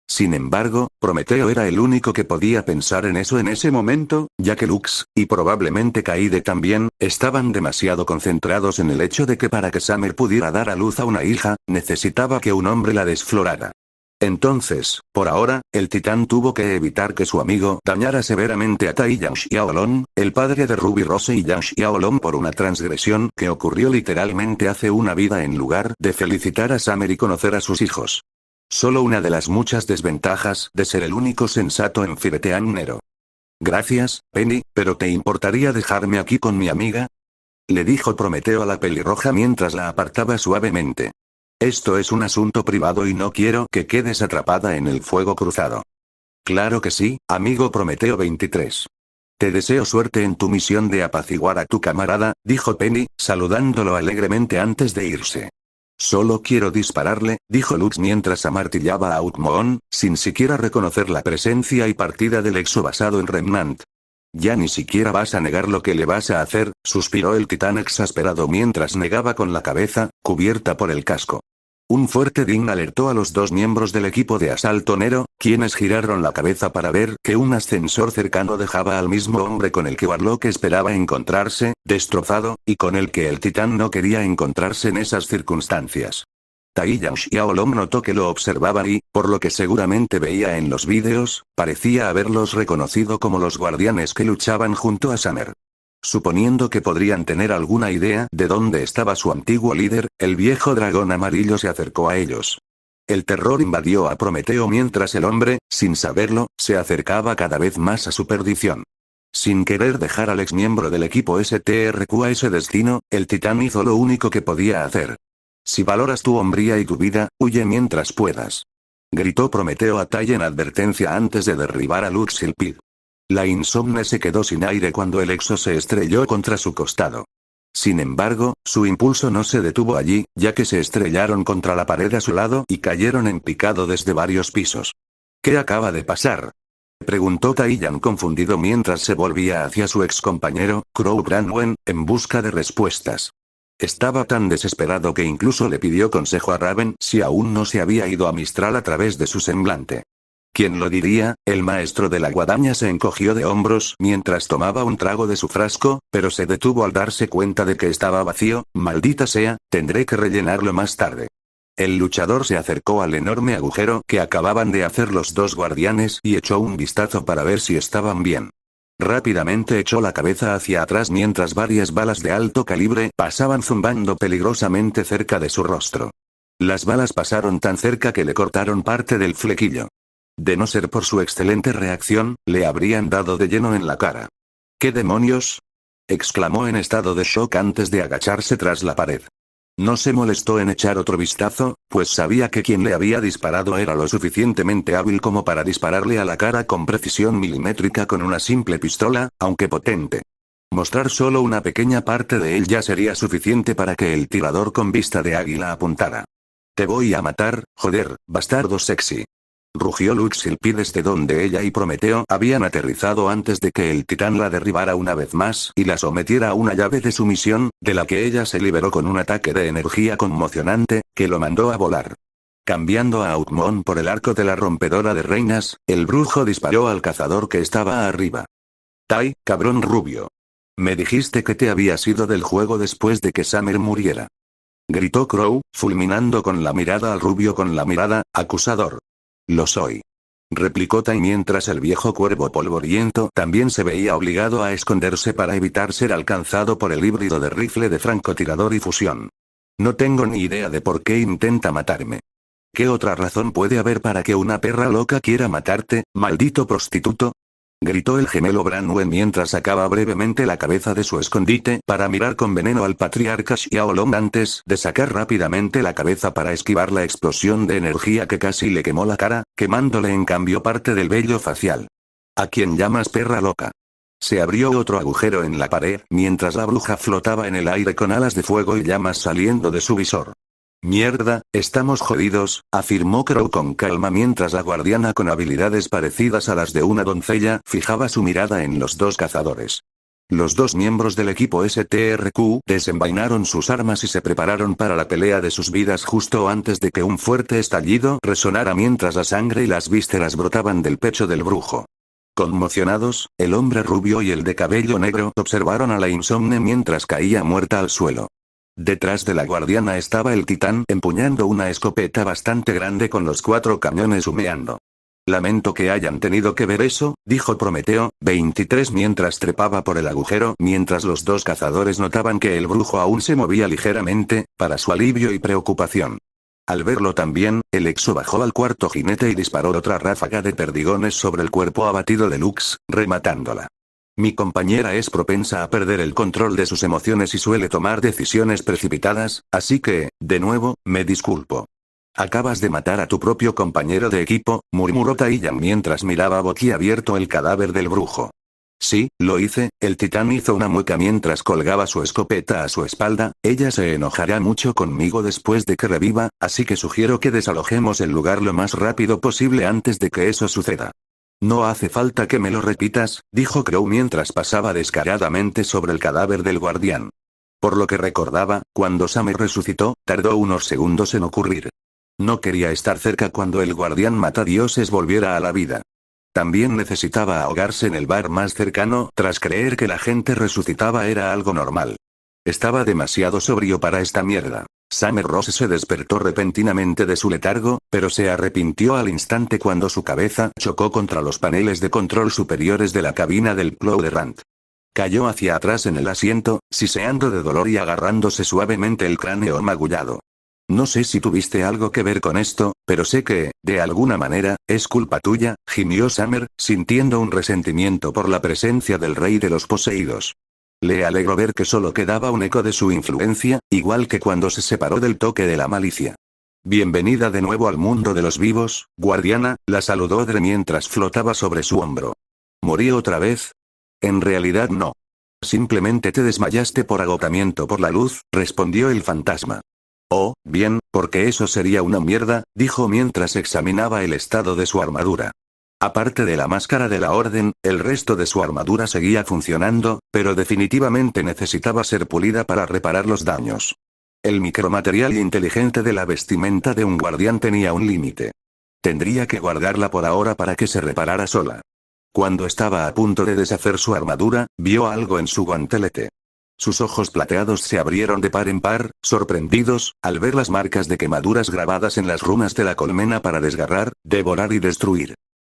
Sin embargo, Prometeo era el único que podía pensar en eso en ese momento, ya que Lux, y probablemente Kaide también, estaban demasiado concentrados en el hecho de que para que Summer pudiera dar a luz a una hija, necesitaba que un hombre la desflorara. Entonces, por ahora, el titán tuvo que evitar que su amigo dañara severamente a Tai Yan Xiaolong, el padre de Ruby Rose y Yan Xiaolong por una transgresión que ocurrió literalmente hace una vida en lugar de felicitar a Summer y conocer a sus hijos. Solo una de las muchas desventajas de ser el único sensato en Firetean Nero. Gracias, Penny, pero ¿te importaría dejarme aquí con mi amiga? Le dijo Prometeo a la pelirroja mientras la apartaba suavemente. Esto es un asunto privado y no quiero que quedes atrapada en el fuego cruzado. Claro que sí, amigo Prometeo 23. Te deseo suerte en tu misión de apaciguar a tu camarada, dijo Penny, saludándolo alegremente antes de irse. Solo quiero dispararle, dijo Lux mientras amartillaba a Outmoon, sin siquiera reconocer la presencia y partida del exo basado en Remnant. Ya ni siquiera vas a negar lo que le vas a hacer, suspiró el titán exasperado mientras negaba con la cabeza, cubierta por el casco. Un fuerte ding alertó a los dos miembros del equipo de asalto Nero, quienes giraron la cabeza para ver que un ascensor cercano dejaba al mismo hombre con el que Warlock esperaba encontrarse, destrozado, y con el que el titán no quería encontrarse en esas circunstancias. Tai Yan Xiaolong notó que lo observaban y, por lo que seguramente veía en los vídeos, parecía haberlos reconocido como los guardianes que luchaban junto a Summer. Suponiendo que podrían tener alguna idea de dónde estaba su antiguo líder, el viejo dragón amarillo se acercó a ellos. El terror invadió a Prometeo mientras el hombre, sin saberlo, se acercaba cada vez más a su perdición. Sin querer dejar al exmiembro del equipo STRQ a ese destino, el titán hizo lo único que podía hacer. Si valoras tu hombría y tu vida, huye mientras puedas. Gritó Prometeo a Tai en advertencia antes de derribar a Lux Silpid. La insomne se quedó sin aire cuando el exo se estrelló contra su costado. Sin embargo, su impulso no se detuvo allí, ya que se estrellaron contra la pared a su lado y cayeron en picado desde varios pisos. ¿Qué acaba de pasar?, preguntó Tai Yan confundido mientras se volvía hacia su excompañero, Crow Branwen, en busca de respuestas. Estaba tan desesperado que incluso le pidió consejo a Raven si aún no se había ido a Mistral a través de su semblante. ¿Quién lo diría? El maestro de la guadaña se encogió de hombros mientras tomaba un trago de su frasco, pero se detuvo al darse cuenta de que estaba vacío. Maldita sea, tendré que rellenarlo más tarde. El luchador se acercó al enorme agujero que acababan de hacer los dos guardianes y echó un vistazo para ver si estaban bien. Rápidamente echó la cabeza hacia atrás mientras varias balas de alto calibre pasaban zumbando peligrosamente cerca de su rostro. Las balas pasaron tan cerca que le cortaron parte del flequillo. De no ser por su excelente reacción, le habrían dado de lleno en la cara. ¿Qué demonios?, exclamó en estado de shock antes de agacharse tras la pared. No se molestó en echar otro vistazo, pues sabía que quien le había disparado era lo suficientemente hábil como para dispararle a la cara con precisión milimétrica con una simple pistola, aunque potente. Mostrar solo una pequeña parte de él ya sería suficiente para que el tirador con vista de águila apuntara. Te voy a matar, joder, bastardo sexy. Rugió Lux Silpid desde donde ella y Prometeo habían aterrizado antes de que el titán la derribara una vez más y la sometiera a una llave de sumisión, de la que ella se liberó con un ataque de energía conmocionante, que lo mandó a volar. Cambiando a Outmoon por el arco de la rompedora de reinas, el brujo disparó al cazador que estaba arriba. Tai, cabrón rubio. Me dijiste que te habías ido del juego después de que Summer muriera. Gritó Crow, fulminando con la mirada al rubio con la mirada, acusador. Lo soy. Replicó Tai mientras el viejo cuervo polvoriento también se veía obligado a esconderse para evitar ser alcanzado por el híbrido de rifle de francotirador y fusión. No tengo ni idea de por qué intenta matarme. ¿Qué otra razón puede haber para que una perra loca quiera matarte, maldito prostituto? Gritó el gemelo Branwen mientras sacaba brevemente la cabeza de su escondite para mirar con veneno al patriarca Xiaolong antes de sacar rápidamente la cabeza para esquivar la explosión de energía que casi le quemó la cara, quemándole en cambio parte del vello facial. ¿A quién llamas perra loca? Se abrió otro agujero en la pared mientras la bruja flotaba en el aire con alas de fuego y llamas saliendo de su visor. Mierda, estamos jodidos, afirmó Crow con calma mientras la guardiana con habilidades parecidas a las de una doncella fijaba su mirada en los dos cazadores. Los dos miembros del equipo STRQ desenvainaron sus armas y se prepararon para la pelea de sus vidas justo antes de que un fuerte estallido resonara mientras la sangre y las vísceras brotaban del pecho del brujo. Conmocionados, el hombre rubio y el de cabello negro observaron a la insomne mientras caía muerta al suelo. Detrás de la guardiana estaba el titán empuñando una escopeta bastante grande con los 4 cañones humeando. Lamento que hayan tenido que ver eso, dijo Prometeo, 23 mientras trepaba por el agujero mientras los dos cazadores notaban que el brujo aún se movía ligeramente, para su alivio y preocupación. Al verlo también, el exo bajó al cuarto jinete y disparó otra ráfaga de perdigones sobre el cuerpo abatido de Lux, rematándola. Mi compañera es propensa a perder el control de sus emociones y suele tomar decisiones precipitadas, así que, de nuevo, me disculpo. Acabas de matar a tu propio compañero de equipo, murmuró Taiyang mientras miraba boquiabierto el cadáver del brujo. Sí, lo hice, el titán hizo una mueca mientras colgaba su escopeta a su espalda, ella se enojará mucho conmigo después de que reviva, así que sugiero que desalojemos el lugar lo más rápido posible antes de que eso suceda. No hace falta que me lo repitas, dijo Crow mientras pasaba descaradamente sobre el cadáver del guardián. Por lo que recordaba, cuando Summer resucitó, tardó unos segundos en ocurrir. No quería estar cerca cuando el guardián matadioses volviera a la vida. También necesitaba ahogarse en el bar más cercano tras creer que la gente resucitaba era algo normal. Estaba demasiado sobrio para esta mierda. Summer Rose se despertó repentinamente de su letargo, pero se arrepintió al instante cuando su cabeza chocó contra los paneles de control superiores de la cabina del Plowderant. Cayó hacia atrás en el asiento, siseando de dolor y agarrándose suavemente el cráneo magullado. No sé si tuviste algo que ver con esto, pero sé que, de alguna manera, es culpa tuya, gimió Summer, sintiendo un resentimiento por la presencia del rey de los poseídos. Le alegró ver que solo quedaba un eco de su influencia, igual que cuando se separó del toque de la malicia. Bienvenida de nuevo al mundo de los vivos, guardiana, la saludó Dre mientras flotaba sobre su hombro. ¿Morí otra vez? En realidad no. Simplemente te desmayaste por agotamiento por la luz, respondió el fantasma. Oh, bien, porque eso sería una mierda, dijo mientras examinaba el estado de su armadura. Aparte de la máscara de la orden, el resto de su armadura seguía funcionando, pero definitivamente necesitaba ser pulida para reparar los daños. El micromaterial inteligente de la vestimenta de un guardián tenía un límite. Tendría que guardarla por ahora para que se reparara sola. Cuando estaba a punto de deshacer su armadura, vio algo en su guantelete. Sus ojos plateados se abrieron de par en par, sorprendidos, al ver las marcas de quemaduras grabadas en las runas de la colmena para desgarrar, devorar y destruir.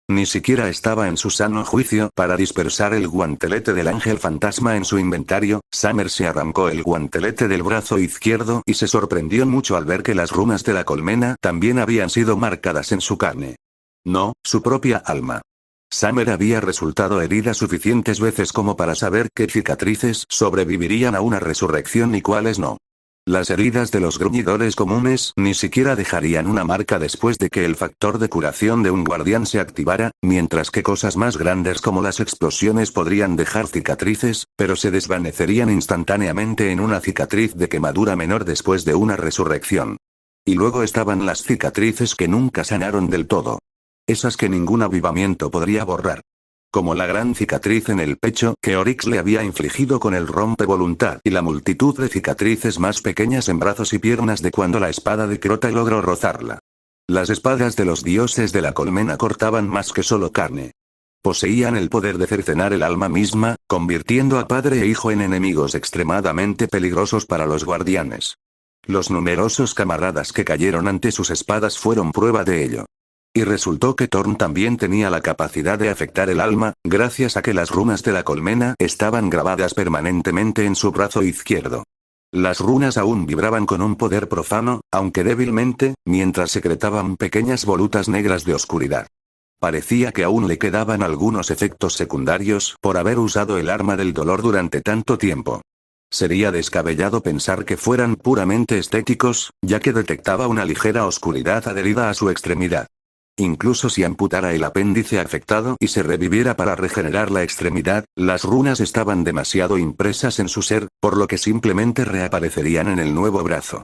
Ni siquiera estaba en su sano juicio para dispersar el guantelete del ángel fantasma en su inventario. Summer se arrancó el guantelete del brazo izquierdo y se sorprendió mucho al ver que las runas de la colmena también habían sido marcadas en su carne. No, su propia alma. Summer había resultado herida suficientes veces como para saber qué cicatrices sobrevivirían a una resurrección y cuáles no. Las heridas de los gruñidores comunes ni siquiera dejarían una marca después de que el factor de curación de un guardián se activara, mientras que cosas más grandes como las explosiones podrían dejar cicatrices, pero se desvanecerían instantáneamente en una cicatriz de quemadura menor después de una resurrección. Y luego estaban las cicatrices que nunca sanaron del todo. Esas que ningún avivamiento podría borrar. Como la gran cicatriz en el pecho que Oryx le había infligido con el rompevoluntad y la multitud de cicatrices más pequeñas en brazos y piernas de cuando la espada de Crota logró rozarla. Las espadas de los dioses de la colmena cortaban más que solo carne. Poseían el poder de cercenar el alma misma, convirtiendo a padre e hijo en enemigos extremadamente peligrosos para los guardianes. Los numerosos camaradas que cayeron ante sus espadas fueron prueba de ello. Y resultó que Thorn también tenía la capacidad de afectar el alma, gracias a que las runas de la colmena estaban grabadas permanentemente en su brazo izquierdo. Las runas aún vibraban con un poder profano, aunque débilmente, mientras secretaban pequeñas volutas negras de oscuridad. Parecía que aún le quedaban algunos efectos secundarios por haber usado el arma del dolor durante tanto tiempo. Sería descabellado pensar que fueran puramente estéticos, ya que detectaba una ligera oscuridad adherida a su extremidad. Incluso si amputara el apéndice afectado y se reviviera para regenerar la extremidad, las runas estaban demasiado impresas en su ser, por lo que simplemente reaparecerían en el nuevo brazo.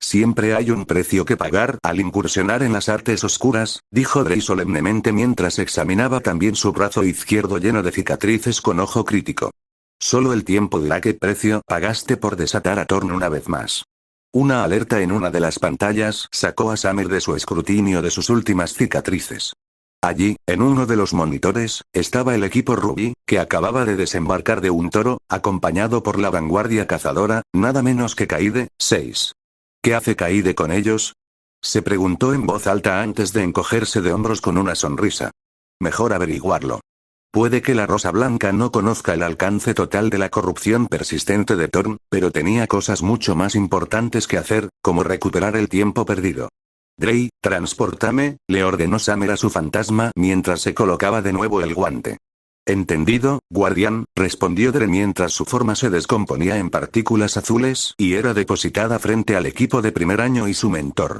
Siempre hay un precio que pagar al incursionar en las artes oscuras, dijo Drey solemnemente mientras examinaba también su brazo izquierdo lleno de cicatrices con ojo crítico. Solo el tiempo dirá qué precio pagaste por desatar a Thorn una vez más. Una alerta en una de las pantallas sacó a Summer de su escrutinio de sus últimas cicatrices. Allí, en uno de los monitores, estaba el equipo Rubí, que acababa de desembarcar de un toro, acompañado por la vanguardia cazadora, nada menos que Kaide, 6. ¿Qué hace Kaide con ellos? Se preguntó en voz alta antes de encogerse de hombros con una sonrisa. Mejor averiguarlo. Puede que la Rosa Blanca no conozca el alcance total de la corrupción persistente de Thorn, pero tenía cosas mucho más importantes que hacer, como recuperar el tiempo perdido. Drey, transportame, le ordenó Summer a su fantasma mientras se colocaba de nuevo el guante. Entendido, guardián, respondió Drey mientras su forma se descomponía en partículas azules y era depositada frente al equipo de primer año y su mentor.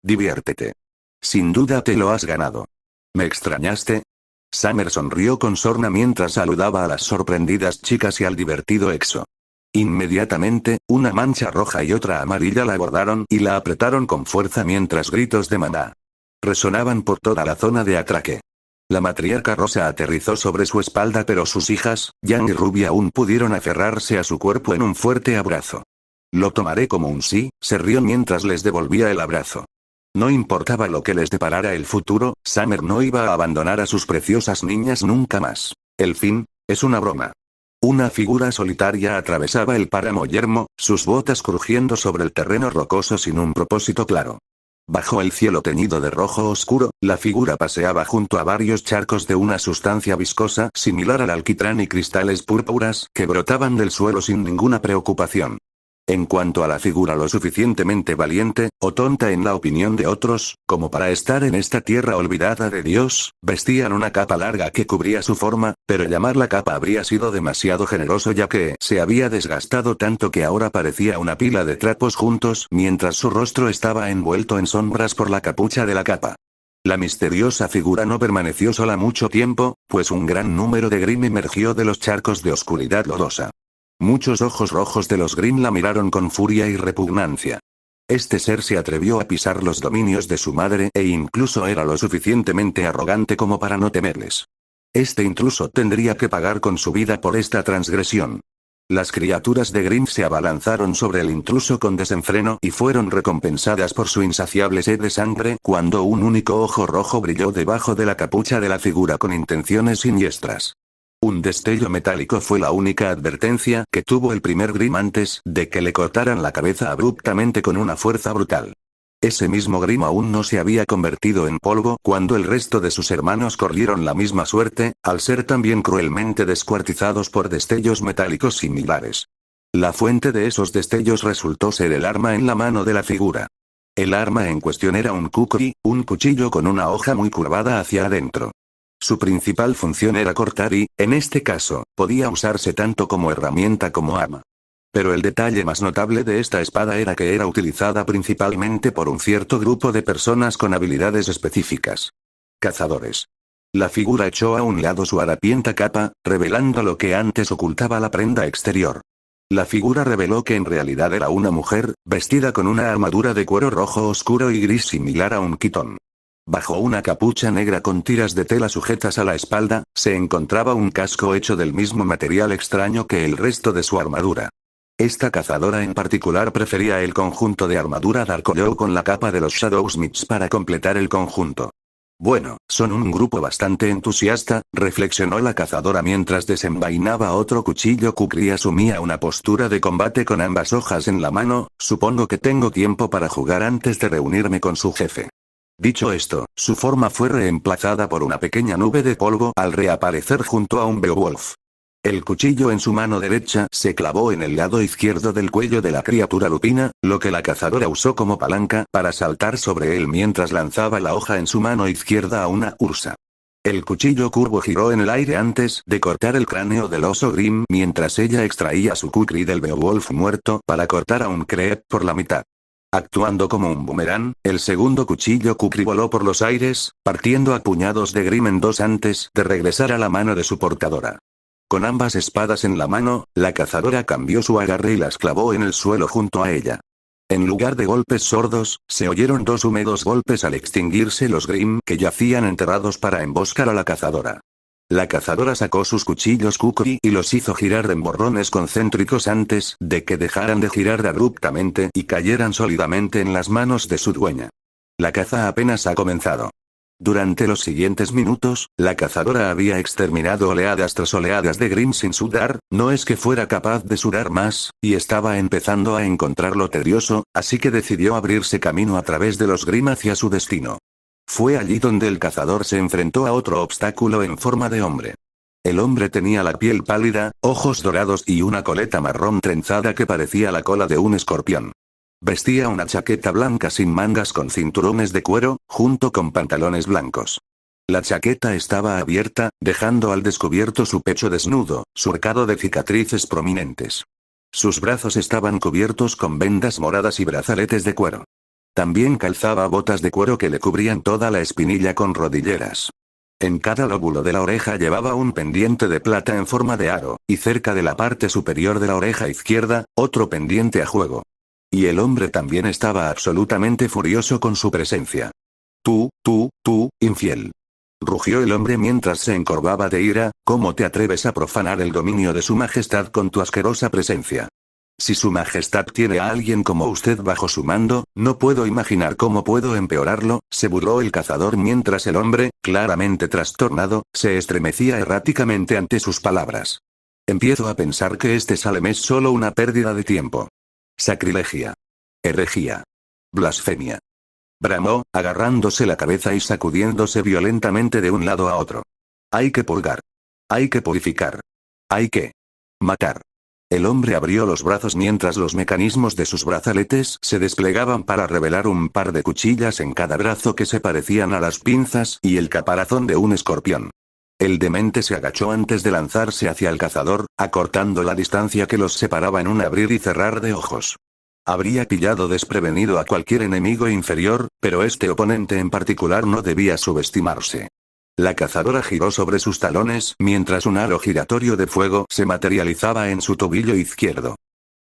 Diviértete. Sin duda te lo has ganado. ¿Me extrañaste? Summer sonrió con sorna mientras saludaba a las sorprendidas chicas y al divertido Exo. Inmediatamente, una mancha roja y otra amarilla la abordaron y la apretaron con fuerza mientras gritos de maná resonaban por toda la zona de atraque. La matriarca rosa aterrizó sobre su espalda, pero sus hijas, Yang y Ruby, aún pudieron aferrarse a su cuerpo en un fuerte abrazo. Lo tomaré como un sí, se rió mientras les devolvía el abrazo. No importaba lo que les deparara el futuro, Summer no iba a abandonar a sus preciosas niñas nunca más. El fin, es una broma. Una figura solitaria atravesaba el páramo yermo, sus botas crujiendo sobre el terreno rocoso sin un propósito claro. Bajo el cielo teñido de rojo oscuro, la figura paseaba junto a varios charcos de una sustancia viscosa similar al alquitrán y cristales púrpuras que brotaban del suelo sin ninguna preocupación. En cuanto a la figura lo suficientemente valiente, o tonta en la opinión de otros, como para estar en esta tierra olvidada de Dios, vestían una capa larga que cubría su forma, pero llamarla capa habría sido demasiado generoso ya que se había desgastado tanto que ahora parecía una pila de trapos juntos mientras su rostro estaba envuelto en sombras por la capucha de la capa. La misteriosa figura no permaneció sola mucho tiempo, pues un gran número de Grimm emergió de los charcos de oscuridad lodosa. Muchos ojos rojos de los Grimm la miraron con furia y repugnancia. Este ser se atrevió a pisar los dominios de su madre e incluso era lo suficientemente arrogante como para no temerles. Este intruso tendría que pagar con su vida por esta transgresión. Las criaturas de Grimm se abalanzaron sobre el intruso con desenfreno y fueron recompensadas por su insaciable sed de sangre cuando un único ojo rojo brilló debajo de la capucha de la figura con intenciones siniestras. Un destello metálico fue la única advertencia que tuvo el primer Grimm antes de que le cortaran la cabeza abruptamente con una fuerza brutal. Ese mismo Grimm aún no se había convertido en polvo cuando el resto de sus hermanos corrieron la misma suerte, al ser también cruelmente descuartizados por destellos metálicos similares. La fuente de esos destellos resultó ser el arma en la mano de la figura. El arma en cuestión era un kukri, un cuchillo con una hoja muy curvada hacia adentro. Su principal función era cortar y, en este caso, podía usarse tanto como herramienta como arma. Pero el detalle más notable de esta espada era que era utilizada principalmente por un cierto grupo de personas con habilidades específicas. Cazadores. La figura echó a un lado su harapienta capa, revelando lo que antes ocultaba la prenda exterior. La figura reveló que en realidad era una mujer, vestida con una armadura de cuero rojo oscuro y gris similar a un quitón. Bajo una capucha negra con tiras de tela sujetas a la espalda, se encontraba un casco hecho del mismo material extraño que el resto de su armadura. Esta cazadora en particular prefería el conjunto de armadura Darkoyo con la capa de los Shadowsmiths para completar el conjunto. Bueno, son un grupo bastante entusiasta, reflexionó la cazadora mientras desenvainaba otro cuchillo. Kukri asumía una postura de combate con ambas hojas en la mano. Supongo que tengo tiempo para jugar antes de reunirme con su jefe. Dicho esto, su forma fue reemplazada por una pequeña nube de polvo al reaparecer junto a un Beowulf. El cuchillo en su mano derecha se clavó en el lado izquierdo del cuello de la criatura lupina, lo que la cazadora usó como palanca para saltar sobre él mientras lanzaba la hoja en su mano izquierda a una ursa. El cuchillo curvo giró en el aire antes de cortar el cráneo del oso Grim mientras ella extraía su kukri del Beowulf muerto para cortar a un Creep por la mitad. Actuando como un boomerang, el segundo cuchillo kukri voló por los aires, partiendo a puñados de Grim en dos antes de regresar a la mano de su portadora. Con ambas espadas en la mano, la cazadora cambió su agarre y las clavó en el suelo junto a ella. En lugar de golpes sordos, se oyeron dos húmedos golpes al extinguirse los Grim que yacían enterrados para emboscar a la cazadora. La cazadora sacó sus cuchillos kukri y los hizo girar en borrones concéntricos antes de que dejaran de girar abruptamente y cayeran sólidamente en las manos de su dueña. La caza apenas ha comenzado. Durante los siguientes minutos, la cazadora había exterminado oleadas tras oleadas de Grim sin sudar, no es que fuera capaz de sudar más, y estaba empezando a encontrarlo tedioso, así que decidió abrirse camino a través de los Grim hacia su destino. Fue allí donde el cazador se enfrentó a otro obstáculo en forma de hombre. El hombre tenía la piel pálida, ojos dorados y una coleta marrón trenzada que parecía la cola de un escorpión. Vestía una chaqueta blanca sin mangas con cinturones de cuero, junto con pantalones blancos. La chaqueta estaba abierta, dejando al descubierto su pecho desnudo, surcado de cicatrices prominentes. Sus brazos estaban cubiertos con vendas moradas y brazaletes de cuero. También calzaba botas de cuero que le cubrían toda la espinilla con rodilleras. En cada lóbulo de la oreja llevaba un pendiente de plata en forma de aro, y cerca de la parte superior de la oreja izquierda, otro pendiente a juego. Y el hombre también estaba absolutamente furioso con su presencia. Tú, infiel. Rugió el hombre mientras se encorvaba de ira, ¿cómo te atreves a profanar el dominio de su majestad con tu asquerosa presencia? Si su majestad tiene a alguien como usted bajo su mando, no puedo imaginar cómo puedo empeorarlo, se burló el cazador mientras el hombre, claramente trastornado, se estremecía erráticamente ante sus palabras. Empiezo a pensar que este Salem es solo una pérdida de tiempo. Sacrilegia. Herejía. Blasfemia. Bramó, agarrándose la cabeza y sacudiéndose violentamente de un lado a otro. Hay que purgar. Hay que purificar. Hay que matar. El hombre abrió los brazos mientras los mecanismos de sus brazaletes se desplegaban para revelar un par de cuchillas en cada brazo que se parecían a las pinzas y el caparazón de un escorpión. El demente se agachó antes de lanzarse hacia el cazador, acortando la distancia que los separaba en un abrir y cerrar de ojos. Habría pillado desprevenido a cualquier enemigo inferior, pero este oponente en particular no debía subestimarse. La cazadora giró sobre sus talones mientras un aro giratorio de fuego se materializaba en su tobillo izquierdo.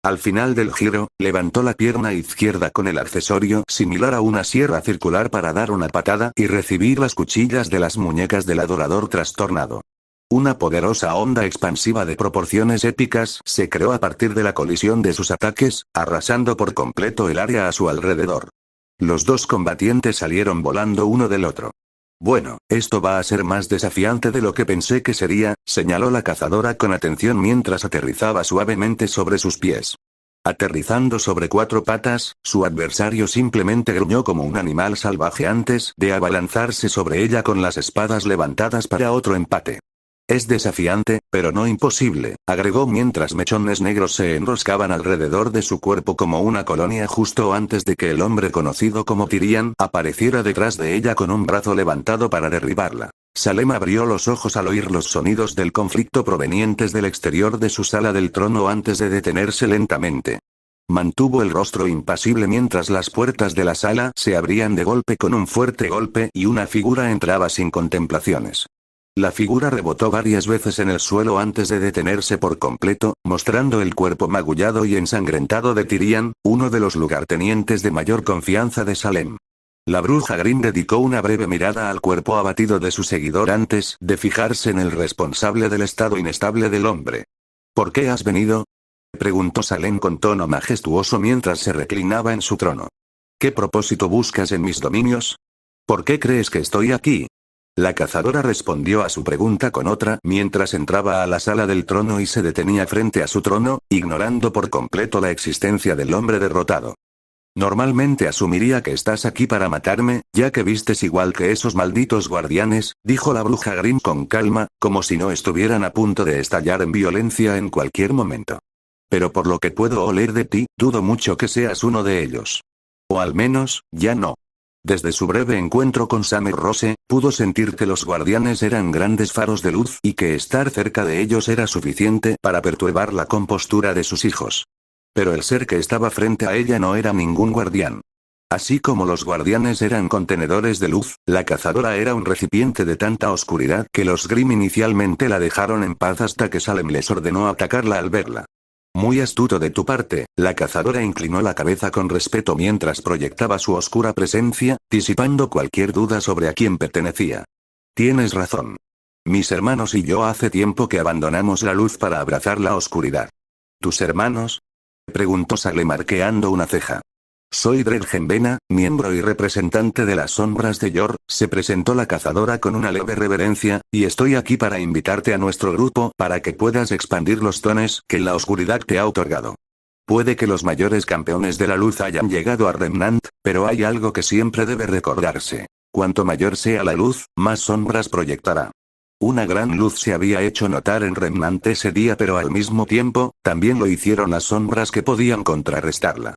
Al final del giro, levantó la pierna izquierda con el accesorio similar a una sierra circular para dar una patada y recibir las cuchillas de las muñecas del adorador trastornado. Una poderosa onda expansiva de proporciones épicas se creó a partir de la colisión de sus ataques, arrasando por completo el área a su alrededor. Los dos combatientes salieron volando uno del otro. Bueno, esto va a ser más desafiante de lo que pensé que sería, señaló la cazadora con atención mientras aterrizaba suavemente sobre sus pies. Aterrizando sobre cuatro patas, su adversario simplemente gruñó como un animal salvaje antes de abalanzarse sobre ella con las espadas levantadas para otro empate. Es desafiante, pero no imposible, agregó mientras mechones negros se enroscaban alrededor de su cuerpo como una colonia justo antes de que el hombre conocido como Tyrion apareciera detrás de ella con un brazo levantado para derribarla. Salem abrió los ojos al oír los sonidos del conflicto provenientes del exterior de su sala del trono antes de detenerse lentamente. Mantuvo el rostro impasible mientras las puertas de la sala se abrían de golpe con un fuerte golpe y una figura entraba sin contemplaciones. La figura rebotó varias veces en el suelo antes de detenerse por completo, mostrando el cuerpo magullado y ensangrentado de Tyrion, uno de los lugartenientes de mayor confianza de Salem. La bruja Grim dedicó una breve mirada al cuerpo abatido de su seguidor antes de fijarse en el responsable del estado inestable del hombre. ¿Por qué has venido?, preguntó Salem con tono majestuoso mientras se reclinaba en su trono. ¿Qué propósito buscas en mis dominios? ¿Por qué crees que estoy aquí? La cazadora respondió a su pregunta con otra mientras entraba a la sala del trono y se detenía frente a su trono, ignorando por completo la existencia del hombre derrotado. Normalmente asumiría que estás aquí para matarme, ya que vistes igual que esos malditos guardianes, dijo la bruja Grimm con calma, como si no estuvieran a punto de estallar en violencia en cualquier momento. Pero por lo que puedo oler de ti, dudo mucho que seas uno de ellos. O al menos, ya no. Desde su breve encuentro con Summer Rose, pudo sentir que los guardianes eran grandes faros de luz y que estar cerca de ellos era suficiente para perturbar la compostura de sus hijos. Pero el ser que estaba frente a ella no era ningún guardián. Así como los guardianes eran contenedores de luz, la cazadora era un recipiente de tanta oscuridad que los Grimm inicialmente la dejaron en paz hasta que Salem les ordenó atacarla al verla. Muy astuto de tu parte, la cazadora inclinó la cabeza con respeto mientras proyectaba su oscura presencia, disipando cualquier duda sobre a quién pertenecía. Tienes razón. Mis hermanos y yo hace tiempo que abandonamos la luz para abrazar la oscuridad. ¿Tus hermanos? Preguntó Salem arqueando una ceja. Soy Drelgenvena, miembro y representante de las sombras de Yor, se presentó la cazadora con una leve reverencia, y estoy aquí para invitarte a nuestro grupo para que puedas expandir los dones que la oscuridad te ha otorgado. Puede que los mayores campeones de la luz hayan llegado a Remnant, pero hay algo que siempre debe recordarse. Cuanto mayor sea la luz, más sombras proyectará. Una gran luz se había hecho notar en Remnant ese día, pero al mismo tiempo, también lo hicieron las sombras que podían contrarrestarla.